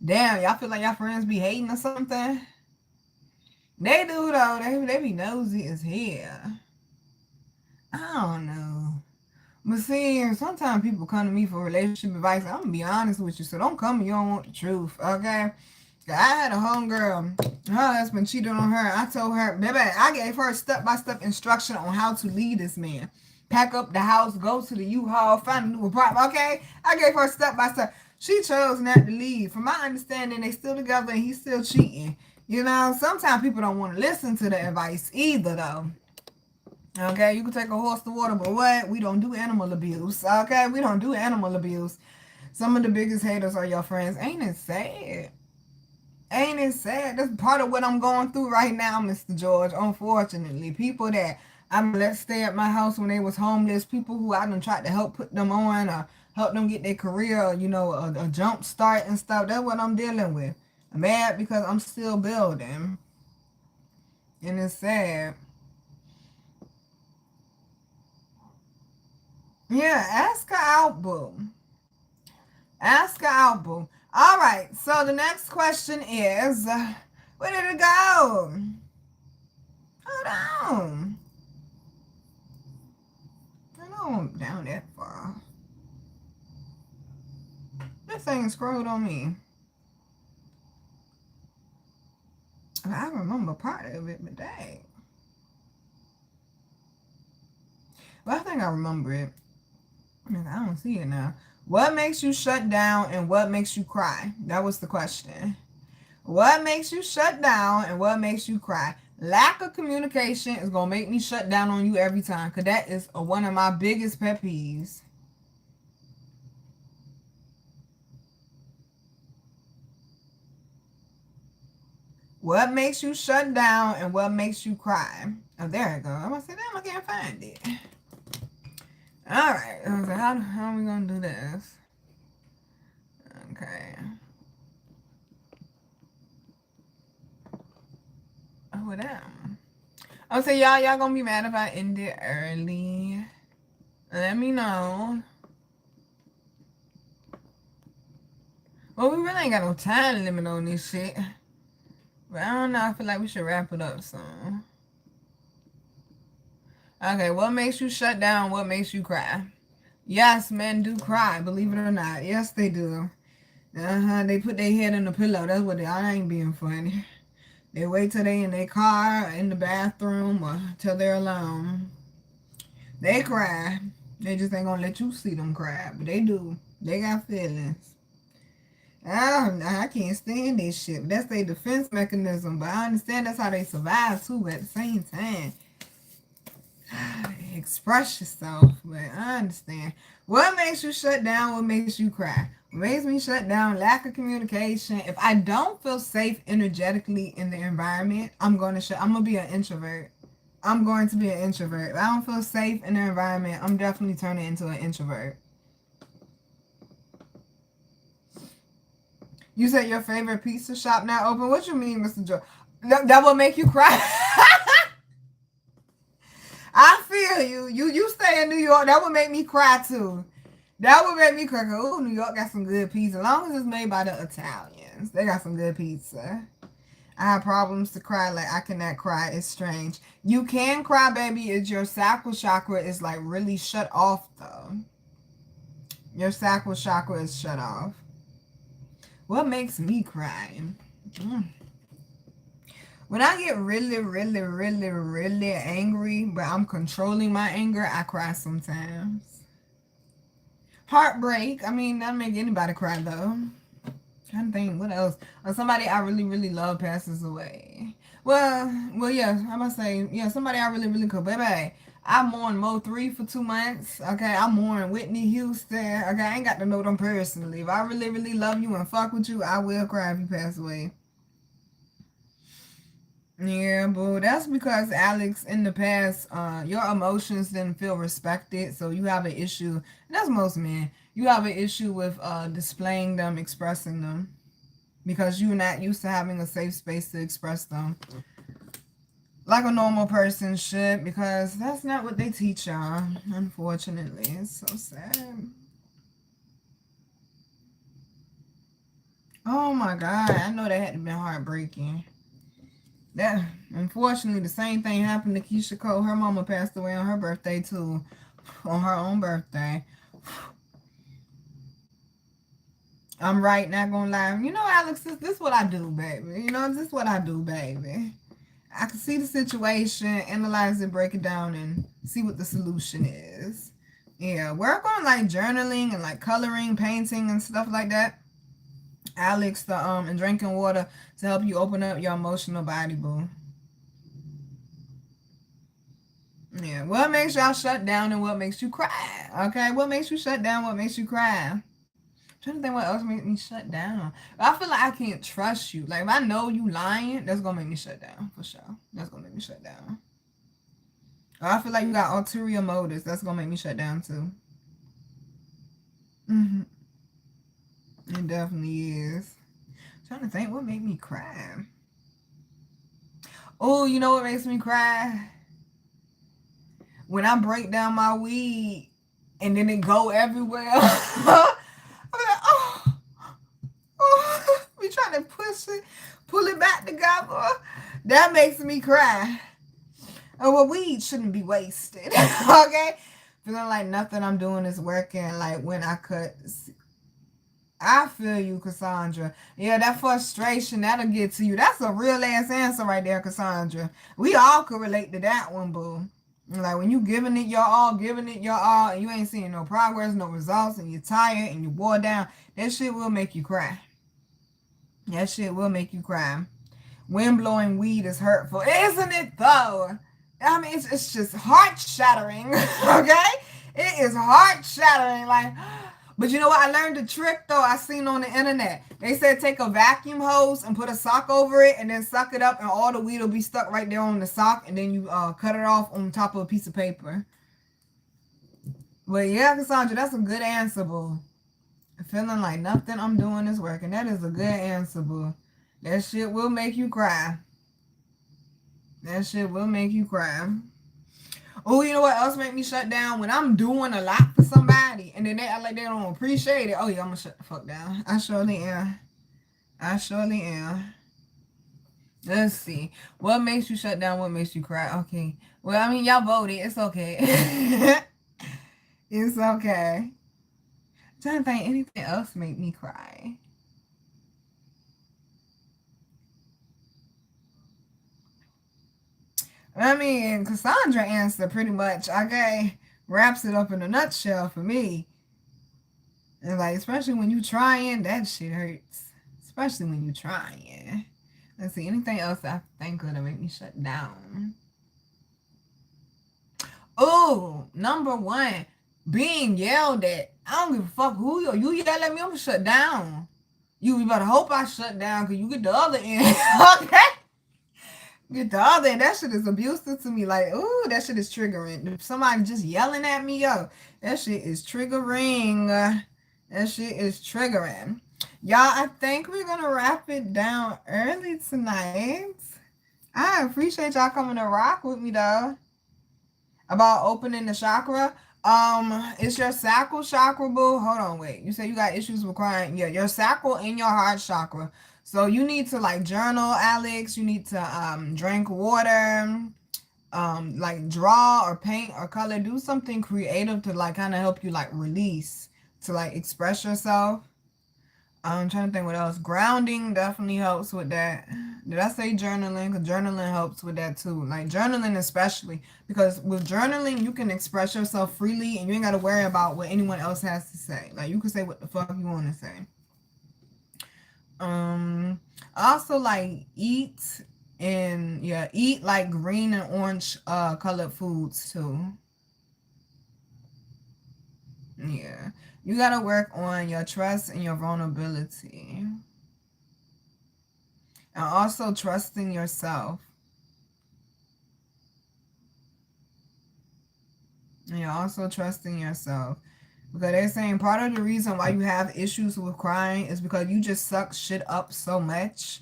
Damn, y'all feel like y'all friends be hating or something? They do though. They be nosy as hell. I don't know. But see, sometimes people come to me for relationship advice. I'm gonna be honest with you, so don't come if you don't want the truth, okay? I had a homegirl, her husband cheated on her. I told her, baby, I gave her step-by-step instruction on how to lead this man. Pack up the house, go to the U-Haul, find a new apartment, okay? I gave her step-by-step. She chose not to leave. From my understanding, they still together and he's still cheating. You know, sometimes people don't want to listen to the advice either, though. Okay, you can take a horse to water, but what? We don't do animal abuse. Okay, we don't do animal abuse. Some of the biggest haters are your friends. Ain't it sad? Ain't it sad? That's part of what I'm going through right now, Mr. George. Unfortunately, people that I'm let stay at my house when they was homeless, people who I done tried to help put them on or help them get their career, you know, a jump start and stuff. That's what I'm dealing with. I'm mad because I'm still building, and it's sad. Yeah, ask her out, boo. Ask her out, boo. All right, so the next question is, where did it go? Hold on. I know I'm down that far. This thing scrolled on me. I remember part of it, but dang. Well, I think I remember it. I don't see it now. What makes you shut down and what makes you cry? That was the question. What makes you shut down and what makes you cry? Lack of communication is going to make me shut down on you every time. Because that is one of my biggest pet peeves. What makes you shut down and what makes you cry? Oh, there it goes. I'm going to say, damn, I can't find it. All right. So how are we going to do this? Okay. Oh, damn. I'll say, y'all going to be mad if I end it early. Let me know. Well, we really ain't got no time limit on this shit. But I don't know. I feel like we should wrap it up soon. Okay, what makes you shut down? What makes you cry? Yes, men do cry, believe it or not. Yes, they do. They put their head in the pillow. That's what they are. I ain't being funny. They wait till they in their car, in the bathroom, or till they're alone. They cry. They just ain't gonna let you see them cry. But they do. They got feelings. I can't stand this shit. That's their defense mechanism. But I understand that's how they survive too. But at the same time, express yourself. But I understand. What makes you shut down? What makes you cry? What makes me shut down? Lack of communication. If I don't feel safe energetically in the environment, I'm gonna be an introvert. I'm going to be an introvert. If I don't feel safe in the environment, I'm definitely turning into an introvert. You said your favorite pizza shop not open. What you mean, Mr. Joe? That will make you cry. I feel you. You stay in New York. That would make me cry too. That would make me cry. Oh, New York got some good pizza. As long as it's made by the Italians, they got some good pizza. I have problems to cry. Like, I cannot cry. It's strange. You can cry, baby. It's your sacral chakra is like really shut off though. Your sacral chakra is shut off. What makes me cry? When I get really, really, really, really angry, but I'm controlling my anger, I cry sometimes. Heartbreak. I mean, that'll make anybody cry though. Trying to think, what else? Or somebody I really, really love passes away. Well, yeah, I'm gonna say, yeah, somebody I really, really could. Baby, I mourn Mo3 for 2 months. Okay, I mourn Whitney Houston. Okay, I ain't got to know them personally. If I really, really love you and fuck with you, I will cry if you pass away. Yeah, boo. That's because, Alex, in the past, your emotions didn't feel respected, so you have an issue. And that's most men. You have an issue with displaying them, expressing them, because you're not used to having a safe space to express them like a normal person should, because that's not what they teach y'all, unfortunately. It's so sad. Oh my God, I know that had to be heartbreaking. That, unfortunately, the same thing happened to Keisha Cole. Her mama passed away on her birthday too, on her own birthday. I'm right, not gonna lie. You know, Alex, this is what I do, baby. You know, this is what I do, baby. I can see the situation, analyze it, break it down, and see what the solution is. Yeah, work on like journaling and like coloring, painting, and stuff like that. Alex, and drinking water to help you open up your emotional body, boo. Yeah, what makes y'all shut down and what makes you cry? Okay, what makes you shut down? What makes you cry? I'm trying to think what else makes me shut down. I feel like I can't trust you. Like, if I know you lying, that's gonna make me shut down for sure. That's gonna make me shut down. Or I feel like you got ulterior motives. That's gonna make me shut down too. It definitely is. I'm trying to think what made me cry. Oh, you know what makes me cry? When I break down my weed and then it go everywhere. I'm like, we trying to pull it back together. That makes me cry. Oh, well, weed shouldn't be wasted. Okay? Feeling like nothing I'm doing is working. Like when I cut. I feel you, Cassandra. Yeah, that frustration, that'll get to you. That's a real ass answer right there, Cassandra. We all could relate to that one, boo. Like when you giving it your all, and you ain't seeing no progress, no results, and you're tired and you're wore down, that shit will make you cry. That shit will make you cry. Wind blowing weed is hurtful. Isn't it though? I mean, it's just heart shattering. Okay? It is heart shattering. Like, but you know what? I learned a trick though. I seen on the internet. They said take a vacuum hose and put a sock over it and then suck it up and all the weed will be stuck right there on the sock and then you cut it off on top of a piece of paper. But yeah, Cassandra, that's a good answer, boo. Feeling like nothing I'm doing is working. That is a good answer, boo. That shit will make you cry. That shit will make you cry. Oh, you know what else make me shut down? When I'm doing a lot for somebody and then they act like they don't appreciate it. Oh yeah, I'm gonna shut the fuck down. I surely am. I surely am. Let's see. What makes you shut down? What makes you cry? Okay. Well, I mean, y'all voted. It's okay. It's okay. I'm trying to think anything else make me cry. I mean, Cassandra answered pretty much, okay, wraps it up in a nutshell for me. And like, especially when you trying, that shit hurts. Especially when you trying. Let's see, anything else I think could make me shut down? Oh, number one, being yelled at. I don't give a fuck who you yell at me, I'm gonna shut down. You better hope I shut down because you get the other end. Okay? Get the other end. That shit is abusive to me. Like, ooh, that shit is triggering. If somebody just yelling at me, yo, that shit is triggering. That shit is triggering. Y'all, I think we're going to wrap it down early tonight. I appreciate y'all coming to rock with me, though. About opening the chakra. It's your sacral chakra, boo. Hold on, wait. You said you got issues with crying. Yeah, your sacral and your heart chakra. So you need to like journal, Alex. You need to drink water, like draw or paint or color. Do something creative to like kind of help you like release, to like express yourself. I'm trying to think what else. Grounding definitely helps with that. Did I say journaling? Because journaling helps with that too. Like journaling especially. Because with journaling, you can express yourself freely and you ain't got to worry about what anyone else has to say. Like you can say what the fuck you want to say. Also like eat like green and orange colored foods too. Yeah. You got to work on your trust and your vulnerability. And also trusting yourself. And you're also trusting yourself. Because they're saying part of the reason why you have issues with crying is because you just suck shit up so much.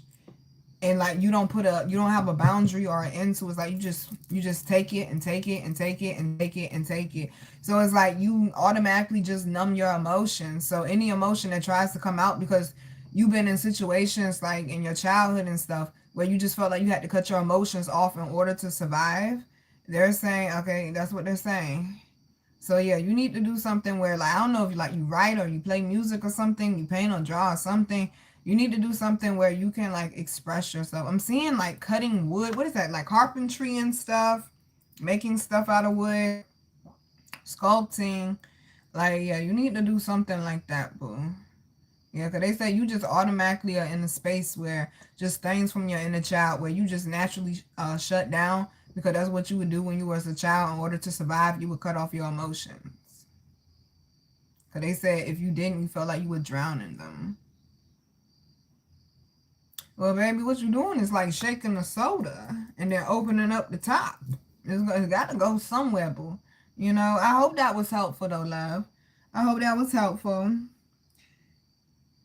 And like you don't have a boundary or an end to it. It's like you just take it and take it and take it and take it and take it. So it's like you automatically just numb your emotions. So any emotion that tries to come out, because you've been in situations like in your childhood and stuff where you just felt like you had to cut your emotions off in order to survive. They're saying, okay, that's what they're saying. So yeah, you need to do something where like, I don't know if you write or you play music or something, you paint or draw or something. You need to do something where you can like express yourself. I'm seeing like cutting wood. What is that? Like carpentry and stuff, making stuff out of wood, sculpting. Like, yeah, you need to do something like that, boo. Yeah, because they say you just automatically are in a space where just things from your inner child where you just naturally shut down, because that's what you would do when you were as a child. In order to survive, you would cut off your emotions. Because they said if you didn't, you felt like you would drown in them. Well, baby, what you're doing is like shaking the soda and then opening up the top. It's got to go somewhere, boo. You know, I hope that was helpful, though, love. I hope that was helpful.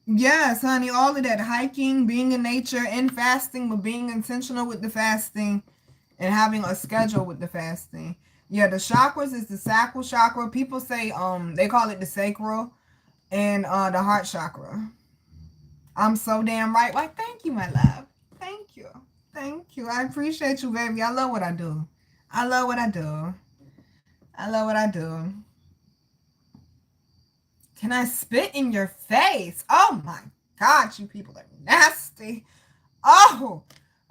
Yes, honey, all of that. Hiking, being in nature, and fasting, but being intentional with the fasting and having a schedule with the fasting. Yeah, the chakras is the sacral chakra. People say they call it the sacral and the heart chakra. I'm so damn right. Why, thank you, my love. Thank you. Thank you. I appreciate you, baby. I love what I do. I love what I do. I love what I do. Can I spit in your face? Oh, my God. You people are nasty. Oh,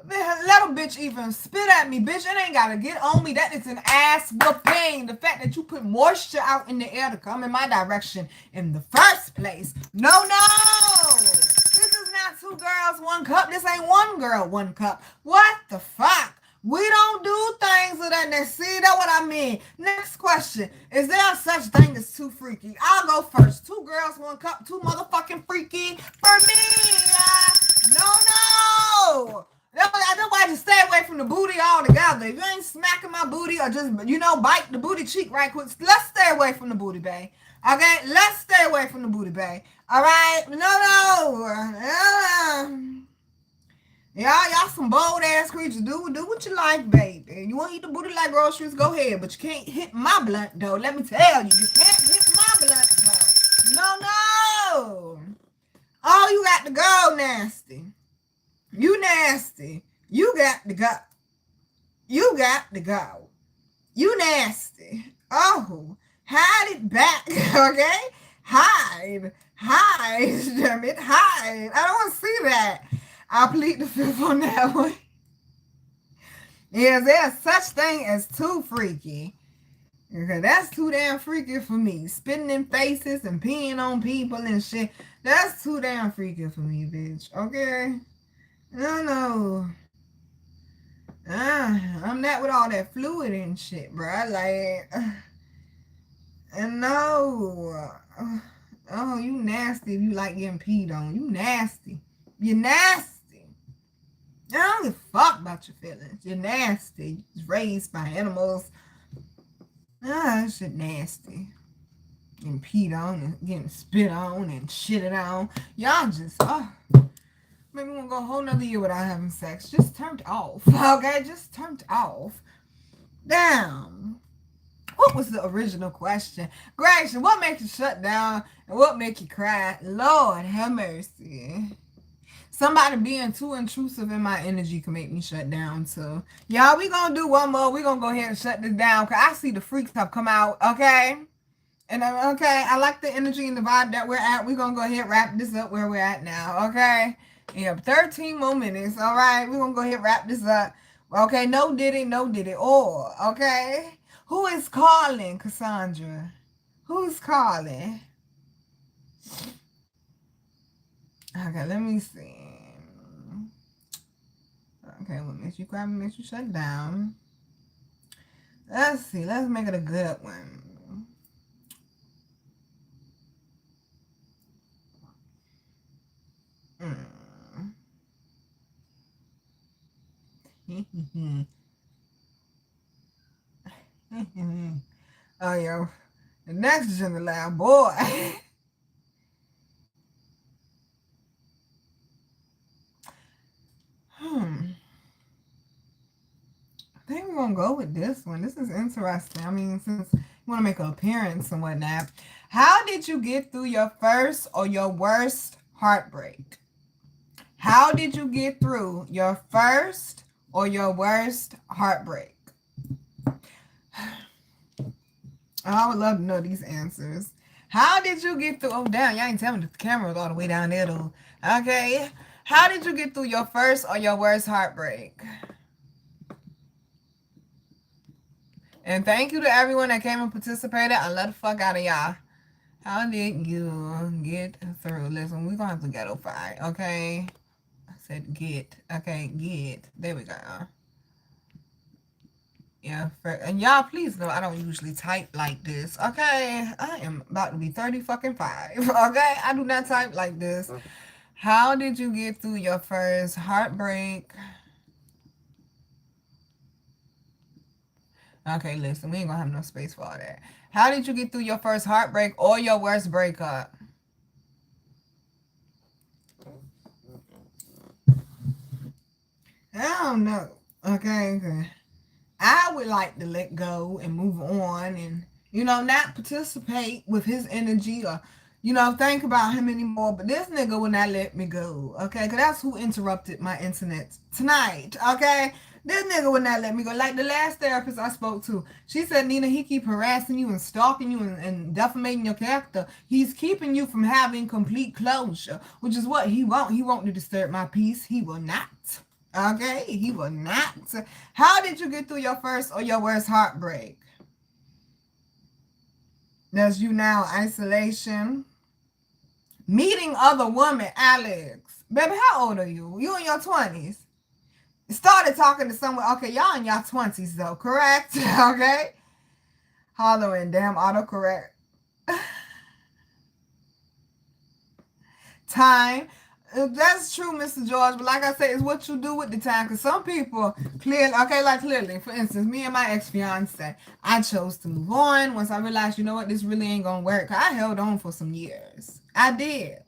let a bitch even spit at me, bitch. It ain't got to get on me. That is an ass whooping. The fact that you put moisture out in the air to come in my direction in the first place. No, no. This is not 2 girls, 1 cup. This ain't 1 girl, 1 cup. What the fuck? We don't do things of that nature. See, that's what I mean. Next question. Is there such thing as too freaky? I'll go first. 2 girls, 1 cup, too motherfucking freaky for me. No. I don't want to stay away from the booty altogether. If you ain't smacking my booty or just, bite the booty cheek right quick, let's stay away from the booty, babe. Okay? Let's stay away from the booty, babe. All right? No. Y'all some bold ass creatures. Do what you like, baby. You want to eat the booty like groceries? Go ahead. But you can't hit my blunt, though. Let me tell you. You can't hit my blunt, though. No. Oh, you got to go, nasty. You nasty. You got to go. You got to go. You nasty. Oh, hide it back, okay? Hide. Damn it. Hide. I don't want to see that. I'll plead the fifth on that one. Is there such thing as too freaky? Okay, that's too damn freaky for me. Spitting in faces and peeing on people and shit. That's too damn freaky for me, bitch. Okay? No. I'm not with all that fluid and shit, bro. No. Oh, you nasty if you like getting peed on. You nasty. You're nasty. I don't give a fuck about your feelings. You're nasty. You're raised by animals. That shit nasty. Getting peed on and getting spit on and shitted on. Y'all just, maybe we'll go a whole nother year without having sex. Just turned off. Okay? Just turned off. Damn. What was the original question? Gracious, what makes you shut down and what make you cry? Lord have mercy. Somebody being too intrusive in my energy can make me shut down too. Y'all, we gonna do one more. We gonna go ahead and shut this down because I see the freaks have come out, okay? And okay, I like the energy and the vibe that we're at. We're gonna go ahead and wrap this up where we're at now, okay? You have 13 more minutes, all right? We're gonna go ahead and wrap this up. Okay, no did it, or, okay? Who is calling, Cassandra? Who's calling? Okay, let me see. Okay, what makes you cry, makes you shut down. Let's see. Let's make it a good one. Oh, yo. The next is in the loud boy. I think we're going to go with this one. This is interesting. I mean, since you want to make an appearance and whatnot. How did you get through your first or your worst heartbreak? How did you get through your first or your worst heartbreak? I would love to know these answers. How did you get through? Oh, damn, y'all ain't telling me the camera was all the way down there, though. Okay. How did you get through your first or your worst heartbreak? And thank you to everyone that came and participated. I love the fuck out of y'all. How did you get through? Listen, we're going to have to ghetto fight, okay? I said get. Okay, get. There we go. Yeah, and y'all please know I don't usually type like this, okay? I am about to be 30 fucking 5, okay? I do not type like this. How did you get through your first heartbreak? Okay, listen, we ain't gonna have no space for all that. How did you get through your first heartbreak or your worst breakup? I don't know, okay? I would like to let go and move on and, not participate with his energy or, think about him anymore. But this nigga will not let me go, okay? Because that's who interrupted my internet tonight, okay? This nigga would not let me go. Like the last therapist I spoke to, she said, Nina, he keep harassing you and stalking you and defamating your character. He's keeping you from having complete closure, which is what he won't. He won't disturb my peace. He will not. Okay? He will not. How did you get through your first or your worst heartbreak? There's you now, isolation. Meeting other women, Alex. Baby, how old are you? You in your 20s. Started talking to someone. Okay, y'all in y'all 20s though, correct? Okay. Hollering, damn autocorrect. Time. That's true, Mr. George, but like I said, it's what you do with the time. Because some people clearly, okay, like clearly, for instance, me and my ex-fiance, I chose to move on once I realized, you know what, this really ain't gonna work. I held on for some years. I did.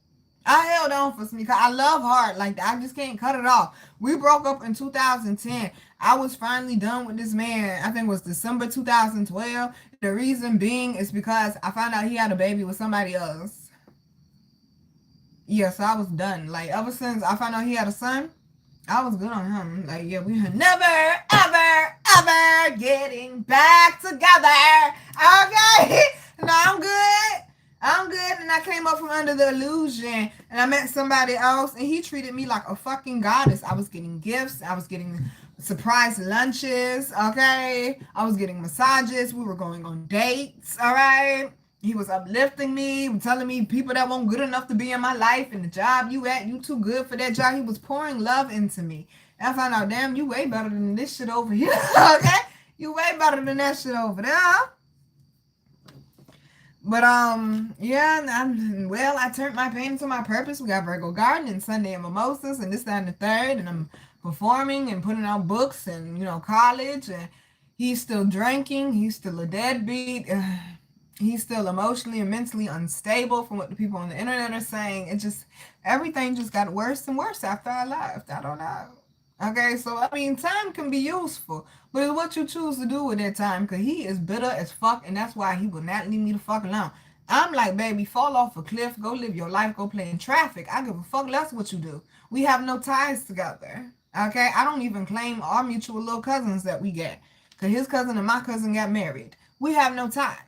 I held on for some because I love hard like that. I just can't cut it off. We broke up in 2010. I was finally done with this man. I think it was December 2012. The reason being is because I found out he had a baby with somebody else. Yeah, so I was done. Like, ever since I found out he had a son, I was good on him. Like, yeah, we had never, ever, ever getting back together. Okay? No, I'm good. I'm good. And I came up from under the illusion and I met somebody else and he treated me like a fucking goddess. I was getting gifts. I was getting surprise lunches. Okay? I was getting massages. We were going on dates. All right? He was uplifting me, telling me people that weren't good enough to be in my life and the job you at, you too good for that job. He was pouring love into me. And I found out, damn, you way better than this shit over here. Okay? You way better than that shit over there. But yeah, I turned my pain into my purpose. We got Virgo Garden and Sunday and Mimosas and this, that, and the third. And I'm performing and putting out books and, you know, college. And he's still drinking. He's still a deadbeat. He's still emotionally and mentally unstable from what the people on the internet are saying. It just, everything just got worse and worse after I left. I don't know. Okay, so I mean, time can be useful, but it's what you choose to do with that time, because he is bitter as fuck, and that's why he will not leave me the fuck alone. I'm like, baby, fall off a cliff, go live your life, go play in traffic. I give a fuck less what you do. We have no ties together. Okay, I don't even claim our mutual little cousins that we get, because his cousin and my cousin got married. We have no ties.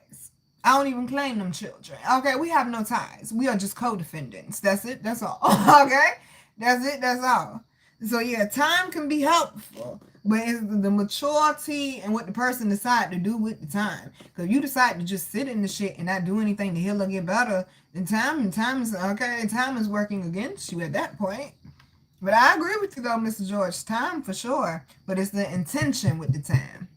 I don't even claim them children. Okay, we have no ties. We are just co-defendants. That's it. That's all. Okay, that's it. That's all. So yeah, time can be helpful, but it's the maturity and what the person decide to do with the time. Because if you decide to just sit in the shit and not do anything to heal or get better, then time is okay. Time is working against you at that point. But I agree with you though, Mr. George. Time for sure, but it's the intention with the time.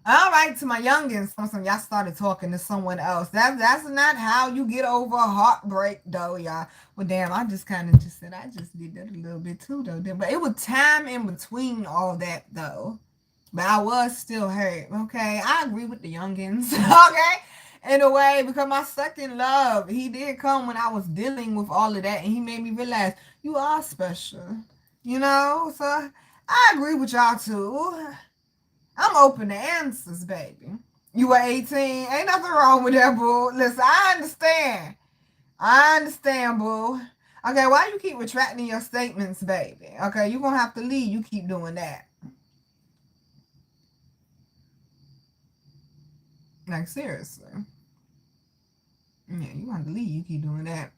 All right, to my youngins, y'all started talking to someone else. That's not how you get over a heartbreak, though, y'all. Well, damn, I just kind of just said I just did that a little bit too, though. But it was time in between all that, though. But I was still hurt. Okay, I agree with the youngins. Okay, in a way, because my second love, he did come when I was dealing with all of that, and he made me realize you are special. You know, so I agree with y'all too. I'm open to answers, baby. You were 18. Ain't nothing wrong with that, boo. Listen, I understand. I understand, boo. Okay, why you keep retracting your statements, baby? Okay, you're going to have to leave. You keep doing that. Like, seriously. Yeah, you have to leave. You keep doing that.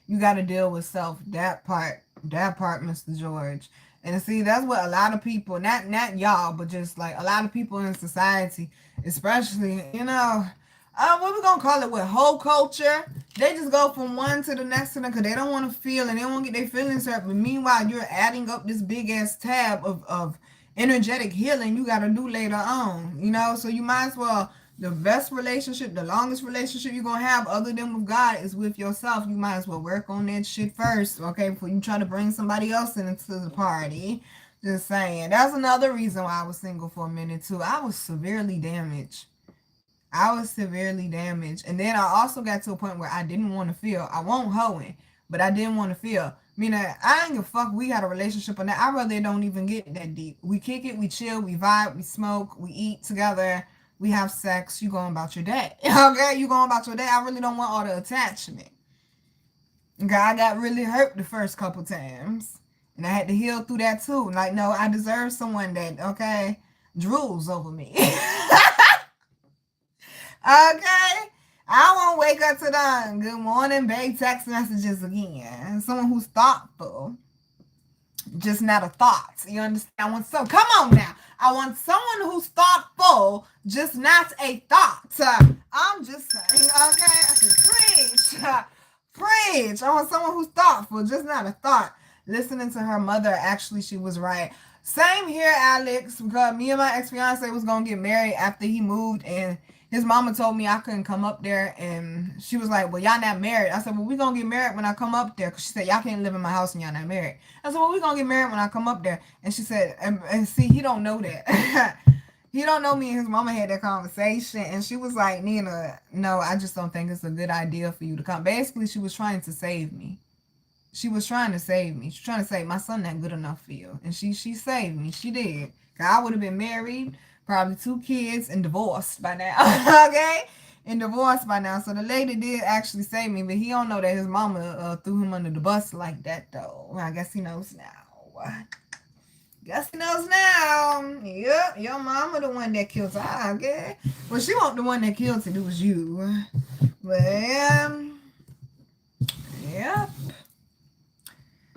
You got to deal with self. That part, Mr. George. And see, that's what a lot of people, not y'all, but just like a lot of people in society, especially, you know, what we gonna call it, with whole culture, they just go from one to the next to them because they don't want to feel and they don't want to get their feelings hurt. But meanwhile, you're adding up this big ass tab of energetic healing you got to do later on, you know, so you might as well. The best relationship, the longest relationship you're going to have other than with God is with yourself. You might as well work on that shit first, okay, before you try to bring somebody else into the party. Just saying. That's another reason why I was single for a minute, too. I was severely damaged. And then I also got to a point where I didn't want to feel. I won't hoeing, but I didn't want to feel. Meaning, I ain't give a fuck. We had a relationship or not. I rather don't even get that deep. We kick it, we chill, we vibe, we smoke, we eat together. We have sex, you going about your day. Okay, you going about your day. I really don't want all the attachment. Okay, I got really hurt the first couple times. And I had to heal through that too. Like, no, I deserve someone that, okay, drools over me. Okay? I won't wake up to them good morning, babe, text messages again. Someone who's thoughtful. Just not a thought. You understand? Come on now. I want someone who's thoughtful, just not a thought. I'm just saying, okay? I can preach. Preach. I want someone who's thoughtful, just not a thought. Listening to her mother, actually, she was right. Same here, Alex, because me and my ex-fiance was going to get married after he moved, and his mama told me I couldn't come up there, and she was like, well, y'all not married. I said, well, we going to get married when I come up there, because she said, y'all can't live in my house and y'all not married. I said, well, we going to get married when I come up there. And she said, and see, he don't know that. He don't know me and his mama had that conversation, and she was like, Nina, no, I just don't think it's a good idea for you to come. Basically, she was trying to save me. She was trying to save me. She's trying to say, my son not good enough for you. And she saved me. She did. 'Cause I would have been married, probably 2 kids, and divorced by now. Okay? And divorced by now. So the lady did actually save me, but he don't know that his mama threw him under the bus like that, though. I guess he knows now. Guess he knows now. Yep, your mama the one that killed her, okay? Well, she wasn't the one that killed it. It was you. But, yep.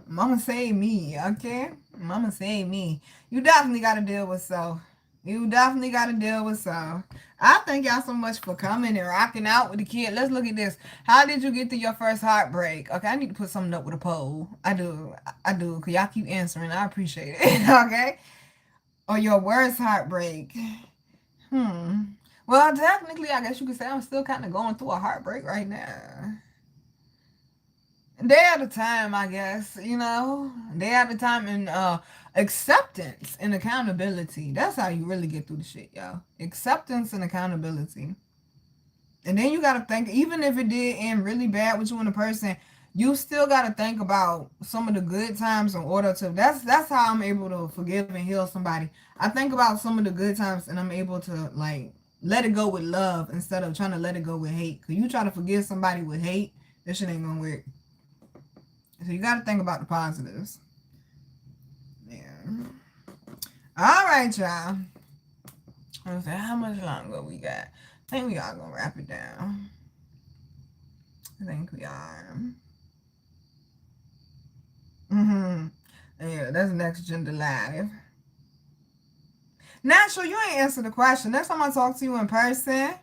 Mama saved me, okay? Mama saved me. You definitely got to deal with self. You definitely got to deal with self. I thank y'all so much for coming and rocking out with the kid. Let's look at this. How did you get to your first heartbreak? Okay, I need to put something up with a poll. I do. Because y'all keep answering. I appreciate it. Okay? Or your worst heartbreak. Well, technically, I guess you could say I'm still kind of going through a heartbreak right now. Day at a time, I guess, you know. Day at a time, and acceptance and accountability. That's how you really get through the shit, y'all. Acceptance and accountability. And then you got to think, even if it did end really bad with you and a person, you still got to think about some of the good times in order to, that's how I'm able to forgive and heal somebody. I think about some of the good times and I'm able to, like, let it go with love instead of trying to let it go with hate. Because you try to forgive somebody with hate, this shit ain't going to work. So you got to think about the positives. Yeah. All right, y'all. Let's see how much longer we got. I think we are going to wrap it down. I think we are. Yeah, that's Next Gender Live. Natural, you ain't answer the question. Next time I talk to you in person,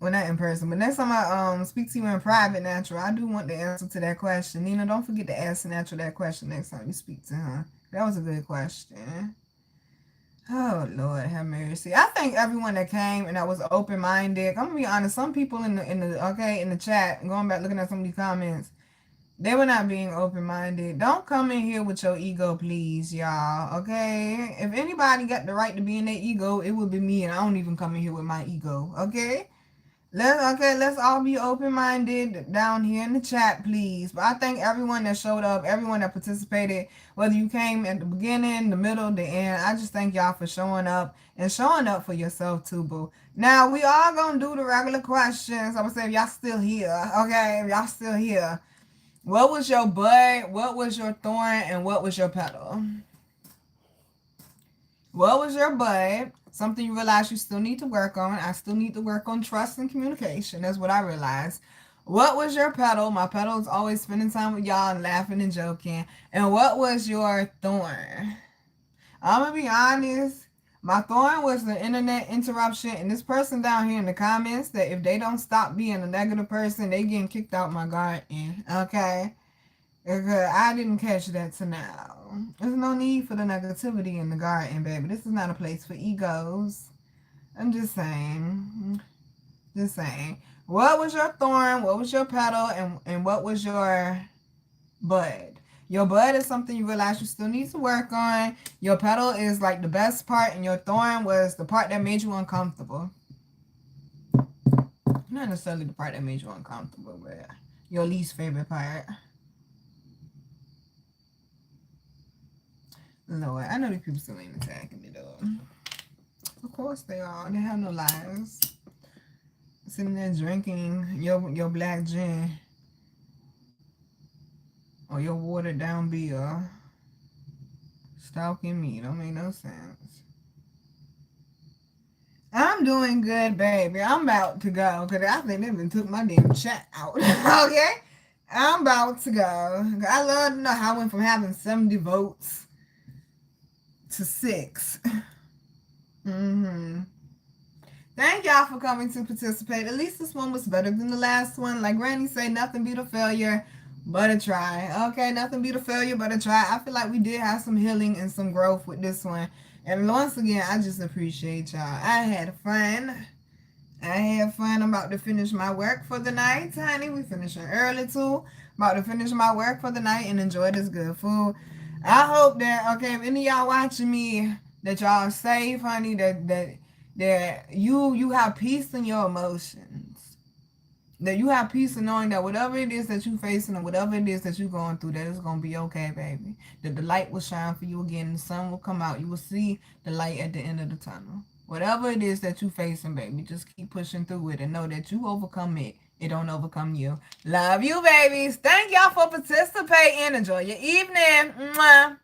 well, not in person, but next time I speak to you in private, Natural, I do want the answer to that question. Nina, don't forget to ask Natural that question next time you speak to her. That was a good question. Oh, Lord, have mercy. I think everyone that came and that was open-minded, I'm gonna be honest, some people in the chat, going back looking at some of these comments, they were not being open-minded. Don't come in here with your ego, please, y'all, okay? If anybody got the right to be in their ego, it would be me, and I don't even come in here with my ego, okay? Let's all be open-minded down here in the chat, please. But I thank everyone that showed up, everyone that participated, whether you came at the beginning, the middle, the end. I just thank y'all for showing up and showing up for yourself too, boo. Now, we are going to do the regular questions. I'm going to say if y'all still here, okay? If y'all still here. What was your bud? What was your thorn? And what was your petal? What was your bud? Something you realize you still need to work on. I still need to work on trust and communication. That's what I realized. What was your petal? My petal is always spending time with y'all and laughing and joking. And what was your thorn? I'm going to be honest. My thorn was the internet interruption. And this person down here in the comments, that if they don't stop being a negative person, they getting kicked out my garden. Okay? I didn't catch that till now. There's no need for the negativity in the garden, baby. This is not a place for egos. I'm just saying. Just saying. What was your thorn? What was your petal? And what was your bud? Your bud is something you realize you still need to work on. Your petal is like the best part, and your thorn was the part that made you uncomfortable. Not necessarily the part that made you uncomfortable, but your least favorite part. Lord, I know these people still ain't attacking me though. Of course they are. They have no lives. Sitting there drinking your black gin or your watered down beer. Stalking me. Don't make no sense. I'm doing good, baby. I'm about to go because I think they even took my damn chat out. Okay? I'm about to go. I love to know how I went from having 70 votes to 6. Thank y'all for coming to participate. At least this one was better than the last one. Like Granny say, nothing beat a failure but a try. Okay, nothing beat a failure but a try. I feel like we did have some healing and some growth with this one. And once again, I just appreciate y'all. I had fun. I had fun. I'm about to finish my work for the night, honey. We finishing early too. About to finish my work for the night and enjoy this good food. I hope that, okay, if any of y'all watching me, that y'all safe, honey, that you have peace in your emotions. That you have peace in knowing that whatever it is that you facing or whatever it is that you going through, that it's gonna be okay, baby. That the light will shine for you again, the sun will come out. You will see the light at the end of the tunnel. Whatever it is that you facing, baby, just keep pushing through it and know that you overcome it. It don't overcome you. Love you, babies. Thank y'all for participating. Enjoy your evening. Mwah.